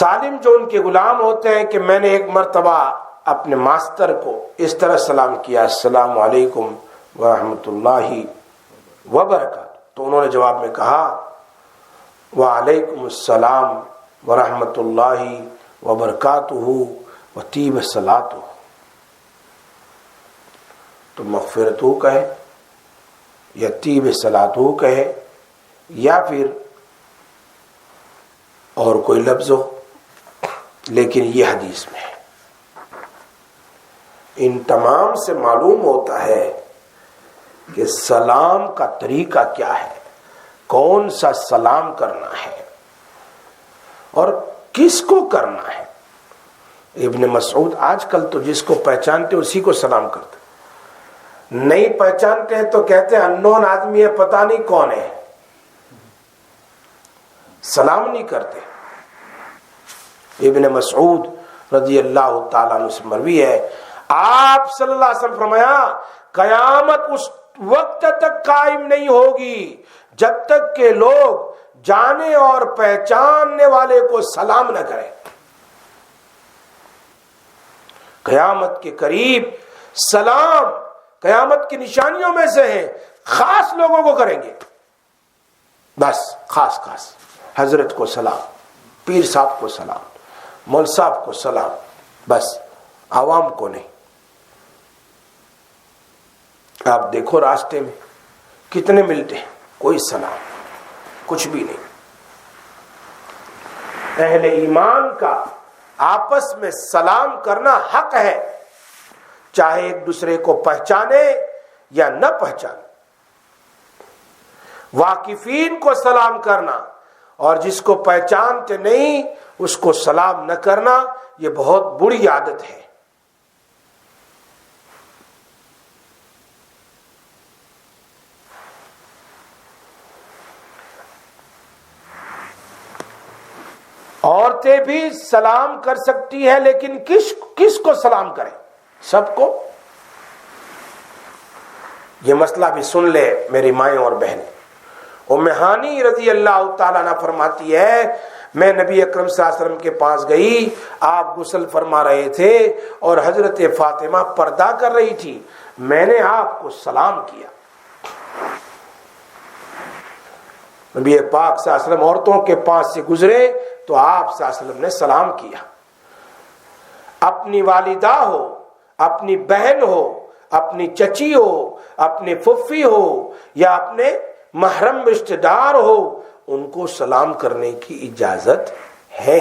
سالم جو ان کے غلام ہوتے ہیں کہ میں نے ایک مرتبہ اپنے ماسٹر کو اس طرح سلام کیا، السلام علیکم ورحمۃ اللہ وبرکاتہ، تو انہوں نے جواب میں کہا وعلیکم السلام ورحمۃ اللہ وبرکاتہ وطیب صلاتہ، تو مغفرت ہو کہے یا طیب صلاتہ ہو کہے یا پھر اور کوئی لفظ ہو، لیکن یہ حدیث میں ہے۔ ان تمام سے معلوم ہوتا ہے کہ سلام کا طریقہ کیا ہے، کون سا سلام کرنا ہے اور کس کو کرنا ہے۔ ابن مسعود آج کل تو جس کو پہچانتے اسی کو سلام کرتے، نہیں پہچانتے ہیں تو کہتے ہیں انون آدمی ہے، پتہ نہیں کون ہے، سلام نہیں کرتے۔ ابن مسعود رضی اللہ تعالیٰ عنہ سے مروی ہے، آپ صلی اللہ علیہ وسلم فرمایا قیامت اس وقت تک قائم نہیں ہوگی جب تک کہ لوگ جانے اور پہچاننے والے کو سلام نہ کریں۔ قیامت کے قریب سلام قیامت کی نشانیوں میں سے ہے، خاص لوگوں کو کریں گے، بس خاص حضرت کو سلام، پیر صاحب کو سلام، مول صاحب کو سلام، بس عوام کو نہیں۔ آپ دیکھو راستے میں کتنے ملتے ہیں، کوئی سلام، کچھ بھی نہیں۔ اہل ایمان کا آپس میں سلام کرنا حق ہے، چاہے ایک دوسرے کو پہچانے یا نہ پہچانے۔ واقفین کو سلام کرنا اور جس کو پہچانتے نہیں اس کو سلام نہ کرنا، یہ بہت بری عادت ہے۔ عورتیں بھی سلام کر سکتی ہے، لیکن کس کو سلام کریں؟ سب کو؟ یہ مسئلہ بھی سن لے میری مائیں اور بہنیں۔ ام ہانی رضی اللہ تعالیٰ عنہ فرماتی ہے میں نبی اکرم صلی اللہ علیہ وسلم کے پاس گئی، آپ غسل فرما رہے تھے اور حضرت فاطمہ پردہ کر رہی تھی، میں نے آپ کو سلام کیا۔ نبی پاک صلی اللہ علیہ وسلم عورتوں کے پاس سے گزرے تو آپ صلی اللہ علیہ وسلم نے سلام کیا۔ اپنی والدہ ہو، اپنی بہن ہو، اپنی چچی ہو، اپنی پھوپھی ہو یا اپنے محرم رشتہ دار ہو، ان کو سلام کرنے کی اجازت ہے،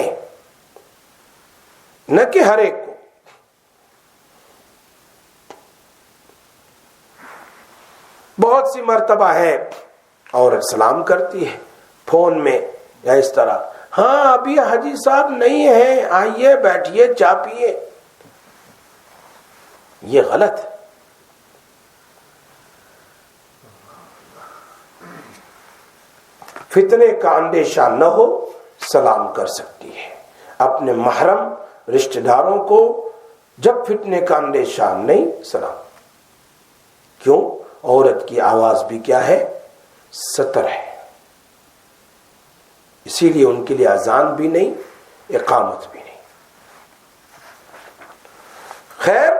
نہ کہ ہر ایک کو۔ بہت سی مرتبہ ہے عورت سلام کرتی ہے فون میں یا اس طرح، ہاں ابھی حاجی صاحب نہیں ہیں، آئیے بیٹھیے چائے پیئے، یہ غلط ہے۔ فتنے کا اندیشہ نہ ہو سلام کر سکتی ہے اپنے محرم رشتہ داروں کو، جب فتنے کا اندیشہ نہیں سلام۔ کیوں؟ عورت کی آواز بھی کیا ہے؟ ستر ہے، اسی لیے ان کے لیے اذان بھی نہیں، اقامت بھی نہیں۔ خیر،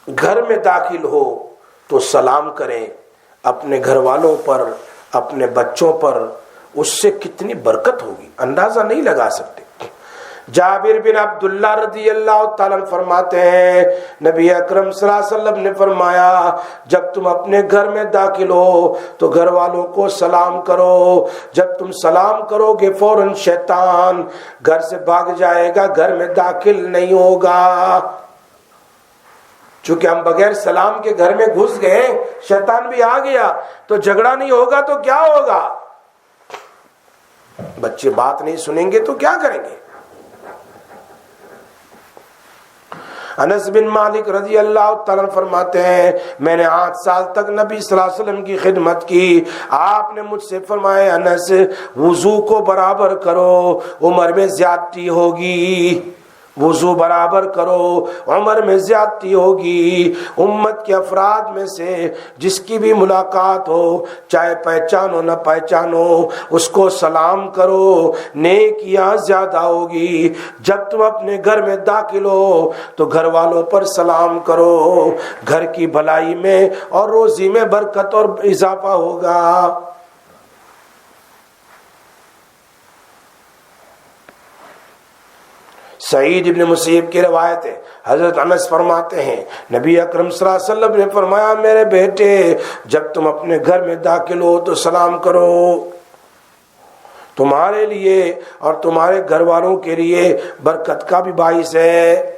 گھر میں داخل ہو تو سلام کریں، اپنے گھر والوں پر، اپنے بچوں پر، اس سے کتنی برکت ہوگی اندازہ نہیں لگا سکتے۔ جابر بن عبداللہ رضی اللہ تعالیٰ عنہ فرماتے ہیں نبی اکرم صلی اللہ علیہ وسلم نے فرمایا جب تم اپنے گھر میں داخل ہو تو گھر والوں کو سلام کرو، جب تم سلام کرو گے فوراً شیطان گھر سے بھاگ جائے گا، گھر میں داخل نہیں ہوگا۔ چونکہ ہم بغیر سلام کے گھر میں گھس گئے، شیطان بھی آ گیا، تو جھگڑا نہیں ہوگا تو کیا ہوگا؟ بچے بات نہیں سنیں گے تو کیا کریں گے؟ انس بن مالک رضی اللہ تعالیٰ فرماتے ہیں میں نے 8 سال تک نبی صلی اللہ علیہ وسلم کی خدمت کی، آپ نے مجھ سے فرمایا انس وضو کو برابر کرو، عمر میں زیادتی ہوگی، وضو برابر کرو. عمر میں زیادتی ہوگی. امت کے افراد میں سے جس کی بھی ملاقات ہو، چاہے پہچانو نہ پہچانو، اس کو سلام کرو، نیکیاں زیادہ ہوگی. جب تم اپنے گھر میں داخل ہو تو گھر والوں پر سلام کرو. گھر کی بھلائی میں اور روزی میں برکت اور اضافہ ہوگا. سعید ابن مسیب کی روایت ہے، حضرت انس فرماتے ہیں نبی اکرم صلی اللہ علیہ وسلم نے فرمایا میرے بیٹے جب تم اپنے گھر میں داخل ہو تو سلام کرو. تمہارے لیے اور تمہارے گھر والوں کے لیے برکت کا بھی باعث ہے.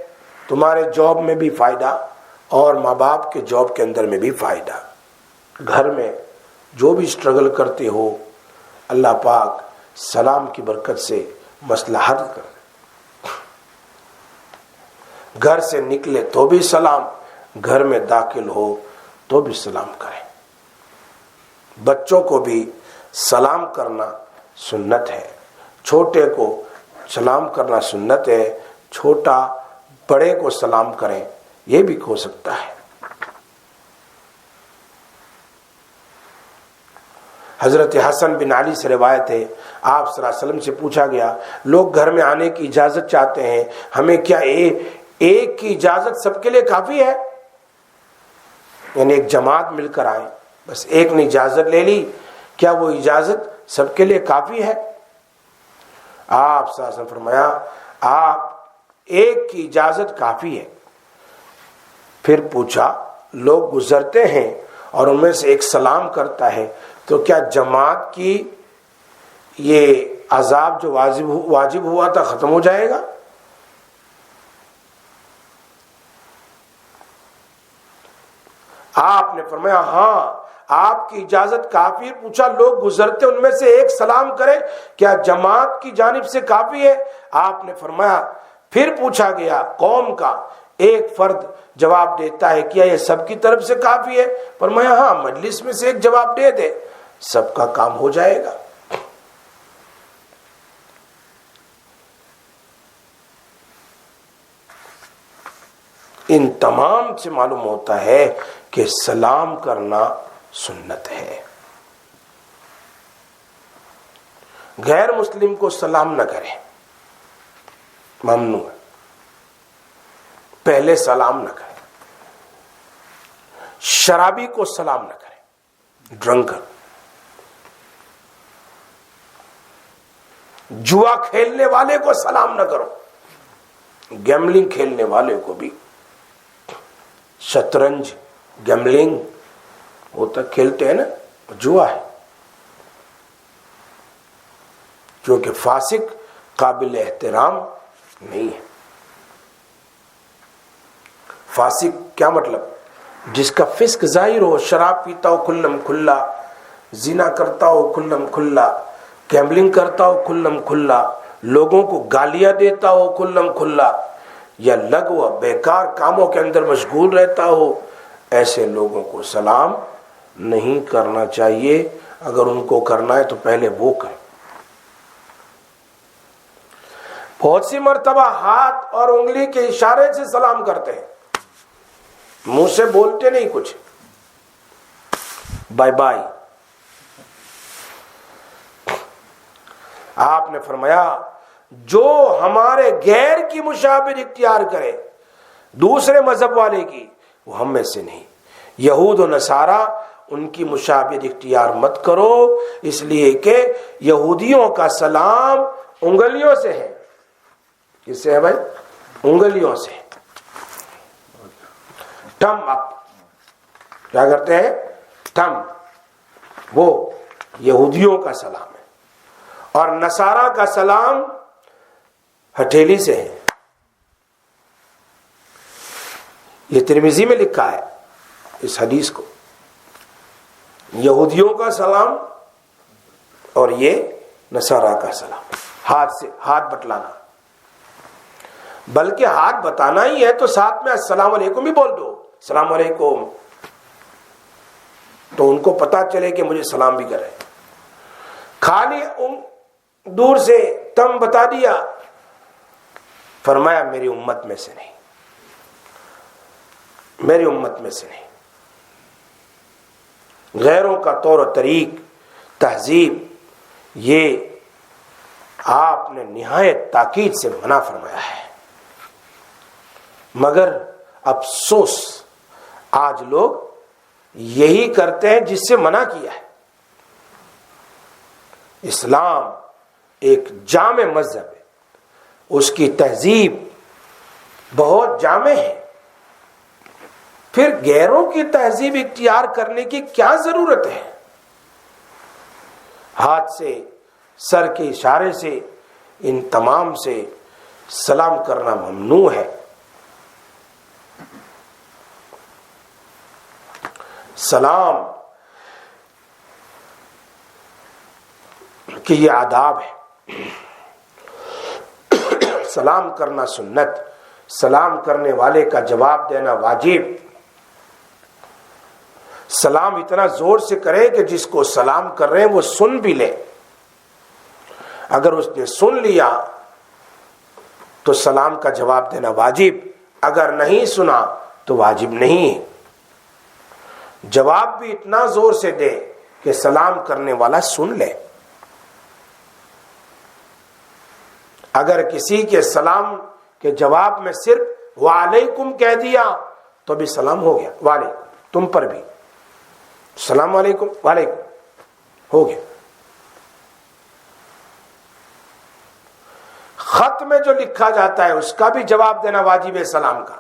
تمہارے جاب میں بھی فائدہ اور ماں باپ کے جاب کے اندر میں بھی فائدہ. گھر میں جو بھی اسٹرگل کرتے ہو اللہ پاک سلام کی برکت سے مسئلہ حل کر. گھر سے نکلے تو بھی سلام، گھر میں داخل ہو تو بھی سلام کریں. بچوں کو بھی سلام کرنا سنت ہے، چھوٹے کو سلام کرنا سنت ہے. چھوٹا بڑے کو سلام کریں یہ بھی ہو سکتا ہے. حضرت حسن بن علی سے روایت ہے آپ صلی اللہ علیہ وسلم سے پوچھا گیا لوگ گھر میں آنے کی اجازت چاہتے ہیں، ہمیں کیا ایک کی اجازت سب کے لیے کافی ہے؟ یعنی ایک جماعت مل کر آئیں، بس ایک نے اجازت لے لی، کیا وہ اجازت سب کے لیے کافی ہے؟ آپ صلی اللہ علیہ وسلم فرمایا آپ ایک کی اجازت کافی ہے. پھر پوچھا لوگ گزرتے ہیں اور ان میں سے ایک سلام کرتا ہے تو کیا جماعت کی یہ عذاب جو واجب ہوا تھا ختم ہو جائے گا؟ آپ نے فرمایا ہاں آپ کی اجازت کافی. پوچھا لوگ گزرتے ان میں سے ایک سلام کرے کیا جماعت کی جانب سے کافی ہے؟ آپ نے فرمایا. پھر پوچھا گیا قوم کا ایک فرد جواب دیتا ہے کیا یہ سب کی طرف سے کافی ہے؟ فرمایا ہاں مجلس میں سے ایک جواب دے دے سب کا کام ہو جائے گا. ان تمام سے معلوم ہوتا ہے کہ سلام کرنا سنت ہے. غیر مسلم کو سلام نہ کریں، ممنوع ہے. پہلے سلام نہ کریں. شرابی کو سلام نہ کریں، ڈرنکر. جوا کھیلنے والے کو سلام نہ کرو. گیملنگ کھیلنے والے کو بھی، شطرنج گیملنگ ہوتا کھیلتے ہیں نا، جوا ہے، کیونکہ فاسق قابل احترام نہیں ہے. فاسق کیا مطلب؟ جس کا فسق ظاہر ہو، شراب پیتا ہو کھلم کھلا، زنا کرتا ہو کھلم کھلا، گیملنگ کرتا ہو کھلم کھلا، لوگوں کو گالیاں دیتا ہو کھلم کھلا، یا لغو بیکار کاموں کے اندر مشغول رہتا ہو، ایسے لوگوں کو سلام نہیں کرنا چاہیے. اگر ان کو کرنا ہے تو پہلے وہ کریں. بہت سی مرتبہ ہاتھ اور انگلی کے اشارے سے سلام کرتے ہیں، منہ سے بولتے نہیں کچھ. Bye bye. آپ نے فرمایا جو ہمارے غیر کی مشابہت اختیار کرے دوسرے مذہب والے کی، وہ ہم میں سے نہیں. یہود و نصارہ ان کی مشابہت اختیار مت کرو، اس لیے کہ یہودیوں کا سلام انگلیوں سے ہے. کس سے ہے بھائی؟ انگلیوں سے. تھم اپ کیا کرتے ہیں؟ تھم. وہ یہودیوں کا سلام ہے. اور نصارہ کا سلام ہتھیلی سے ہے. یہ ترمذی میں لکھا ہے اس حدیث کو. یہودیوں کا سلام اور یہ نصارہ کا سلام. ہاتھ سے، ہاتھ بتلانا. بلکہ ہاتھ بتانا ہی ہے تو ساتھ میں السلام علیکم بھی بول دو. السلام علیکم، تو ان کو پتا چلے کہ مجھے سلام بھی کرے. خالی دور سے تم بتا دیا فرمایا میری امت میں سے نہیں، میری امت میں سے نہیں. غیروں کا طور و طریق، تہذیب، یہ آپ نے نہایت تاکید سے منع فرمایا ہے. مگر افسوس آج لوگ یہی کرتے ہیں جس سے منع کیا ہے. اسلام ایک جامع مذہب ہے، اس کی تہذیب بہت جامع ہے. پھر غیروں کی تہذیب اختیار کرنے کی کیا ضرورت ہے؟ ہاتھ سے، سر کے اشارے سے ان تمام سے سلام کرنا ممنوع ہے. سلام کہ یہ آداب ہے. سلام کرنا سنت، سلام کرنے والے کا جواب دینا واجب. سلام اتنا زور سے کرے کہ جس کو سلام کر رہے ہیں وہ سن بھی لے. اگر اس نے سن لیا تو سلام کا جواب دینا واجب، اگر نہیں سنا تو واجب نہیں. جواب بھی اتنا زور سے دے کہ سلام کرنے والا سن لے. اگر کسی کے سلام کے جواب میں صرف وعلیکم کہہ دیا تو بھی سلام ہو گیا. وعلیکم، تم پر بھی السلام علیکم، وعلیکم، ہو گیا. خط میں جو لکھا جاتا ہے اس کا بھی جواب دینا واجب ہے سلام کا،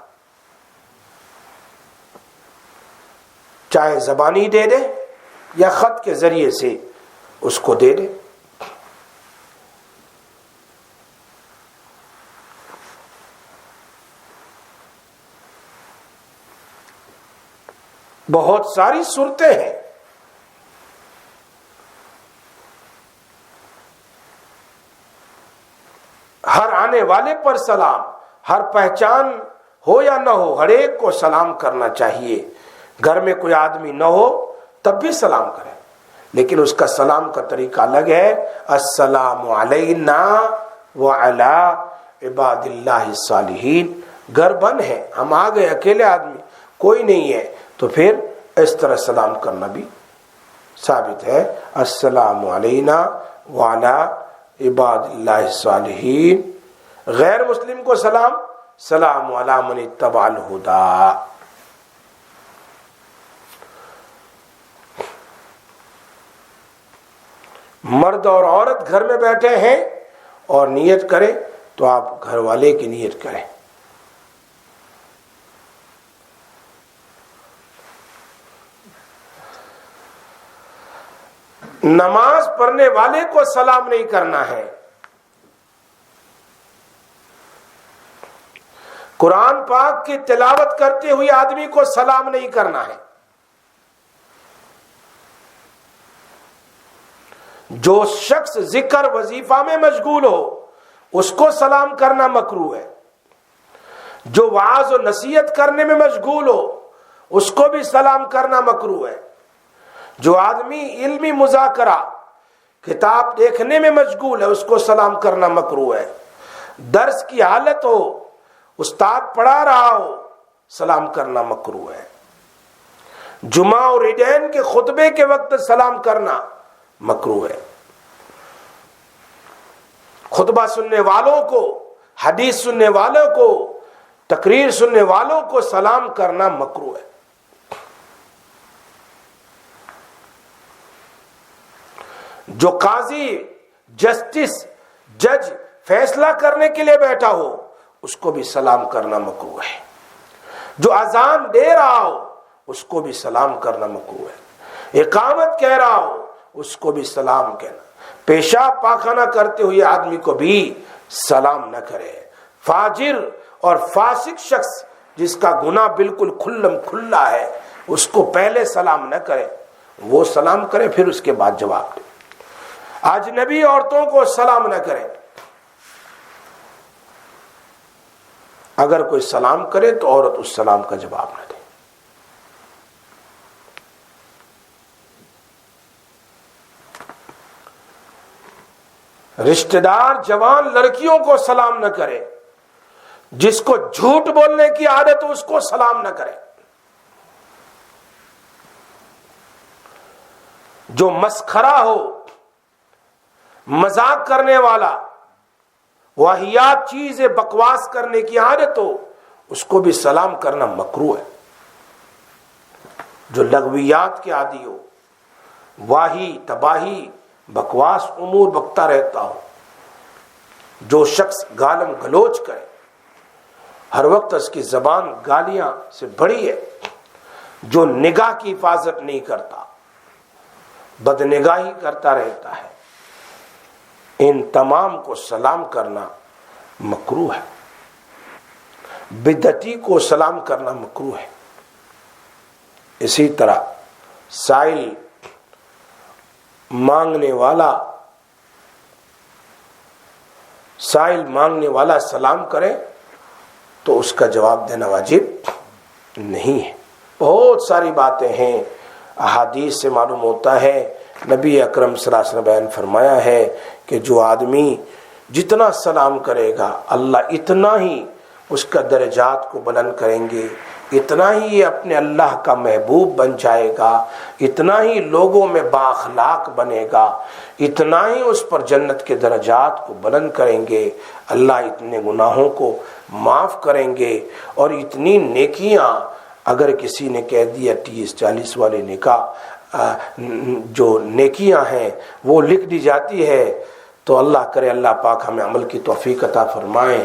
چاہے زبانی دے دے یا خط کے ذریعے سے اس کو دے دے. بہت ساری صورتیں ہیں. ہر آنے والے پر سلام، ہر پہچان ہو یا نہ ہو ہر ایک کو سلام کرنا چاہیے. گھر میں کوئی آدمی نہ ہو تب بھی سلام کرے، لیکن اس کا سلام کا طریقہ الگ ہے. السلام علینا وعلی عباد اللہ الصالحین. گھر بند ہے، ہم آ گئے، اکیلے آدمی کوئی نہیں ہے، تو پھر اس طرح سلام کرنا بھی ثابت ہے. السلام علینا وعلی عباد اللہ الصالحین. غیر مسلم کو سلام، سلام علی من اتبع الہدی. مرد اور عورت گھر میں بیٹھے ہیں اور نیت کریں تو آپ گھر والے کی نیت کریں. نماز پڑھنے والے کو سلام نہیں کرنا ہے. قرآن پاک کی تلاوت کرتے ہوئے آدمی کو سلام نہیں کرنا ہے. جو شخص ذکر وظیفہ میں مشغول ہو اس کو سلام کرنا مکروہ ہے. جو وعظ و نصیحت کرنے میں مشغول ہو اس کو بھی سلام کرنا مکروہ ہے. جو آدمی علمی مذاکرہ کتاب دیکھنے میں مشغول ہے اس کو سلام کرنا مکروہ ہے. درس کی حالت ہو، استاد پڑھا رہا ہو، سلام کرنا مکروہ ہے. جمعہ اور عیدین کے خطبے کے وقت سلام کرنا مکروہ ہے. خطبہ سننے والوں کو، حدیث سننے والوں کو، تقریر سننے والوں کو سلام کرنا مکروہ ہے. جو قاضی، جسٹس، جج فیصلہ کرنے کے لیے بیٹھا ہو اس کو بھی سلام کرنا مکروہ ہے. جو اذان دے رہا ہو اس کو بھی سلام کرنا مکروہ ہے. اقامت کہہ رہا ہو اس کو بھی سلام کہنا. پیشاب پاخانہ کرتے ہوئے آدمی کو بھی سلام نہ کرے. فاجر اور فاسق شخص جس کا گناہ بالکل کھلم کھلا ہے اس کو پہلے سلام نہ کرے، وہ سلام کرے پھر اس کے بعد جواب دے. اجنبی عورتوں کو سلام نہ کرے. اگر کوئی سلام کرے تو عورت اس سلام کا جواب نہ دے. رشتہ دار جوان لڑکیوں کو سلام نہ کرے. جس کو جھوٹ بولنے کی عادت ہو اس کو سلام نہ کرے، جو مسخرہ ہو، مذاق کرنے والا، واہیات چیزیں بکواس کرنے کی عادت ہو، اس کو بھی سلام کرنا مکروہ ہے۔ جو لغویات کے عادی ہو، واہی تباہی بکواس امور بکتا رہتا ہو، جو شخص گالم گلوچ کرے، ہر وقت اس کی زبان گالیاں سے بڑی ہے، جو نگاہ کی حفاظت نہیں کرتا، بد نگاہی کرتا رہتا ہے، ان تمام کو سلام کرنا مکروہ ہے۔ بدعتی کو سلام کرنا مکروہ ہے۔ اسی طرح سائل مانگنے والا سلام کرے تو اس کا جواب دینا واجب نہیں ہے۔ بہت ساری باتیں ہیں، احادیث سے معلوم ہوتا ہے، نبی اکرم صلی اللہ علیہ وسلم بیان فرمایا ہے کہ جو آدمی جتنا سلام کرے گا اللہ اتنا ہی اس کا درجات کو بلند کریں گے، اتنا ہی یہ اپنے اللہ کا محبوب بن جائے گا، اتنا ہی لوگوں میں بااخلاق بنے گا، اتنا ہی اس پر جنت کے درجات کو بلند کریں گے، اللہ اتنے گناہوں کو معاف کریں گے، اور اتنی نیکیاں اگر کسی نے کہہ دیا 30-40 والے نکاح جو نیکیاں ہیں وہ لکھ دی جاتی ہے، تو اللہ کرے اللہ پاک ہمیں عمل کی توفیق عطا فرمائے۔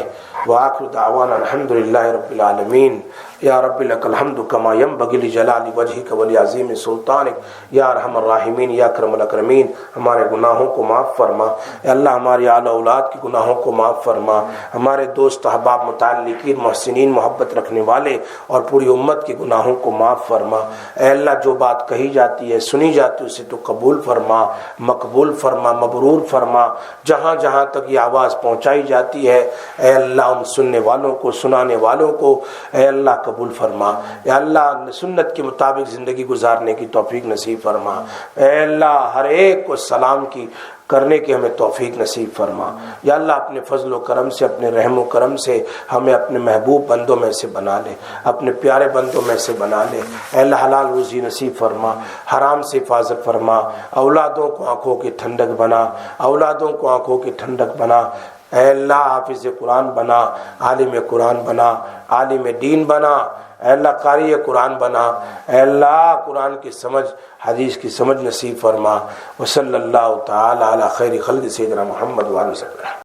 وآخر دعوانا الحمدللہ رب العالمین۔ یا رب لک الحمد کما ینبغی لجلال وجہک ولعظیم سلطانک، یا ارحم الراحمین یا اکرم الاکرمین۔ ہمارے گناہوں کو معاف فرما اے اللہ، ہماری آل اولاد کے گناہوں کو معاف فرما، ہمارے دوست احباب متعلقین محسنین محبت رکھنے والے اور پوری امت کے گناہوں کو معاف فرما اے اللہ۔ جو بات کہی جاتی ہے سنی جاتی ہے اسے تو قبول فرما، مقبول فرما، مبرور فرما۔ جہاں جہاں تک یہ آواز پہنچائی جاتی ہے اے اللہ ان سننے والوں کو، سنانے والوں کو اے اللہ قبول فرما۔ اے اللہ سنت کے مطابق زندگی گزارنے کی توفیق نصیب فرما۔ اے اللہ ہر ایک کو سلام کی کرنے کی ہمیں توفیق نصیب فرما۔ یا اللہ اپنے فضل و کرم سے، اپنے رحم و کرم سے ہمیں اپنے محبوب بندوں میں سے بنا لے، اپنے پیارے بندوں میں سے بنا لے۔ اے اللہ حلال روزی نصیب فرما، حرام سے حفاظت فرما، اولادوں کو آنکھوں کی ٹھنڈک بنا، اولادوں کو آنکھوں کی ٹھنڈک بنا۔ اے اللہ حافظ قرآن بنا، عالم قرآن بنا، عالم دین بنا، اے اللہ قاری قرآن بنا، اے اللہ قرآن کی سمجھ، حدیث کی سمجھ نصیب فرما۔ وصلی اللہ تعالی علی خیر خلق سیدنا محمد وعلیہ وسلم۔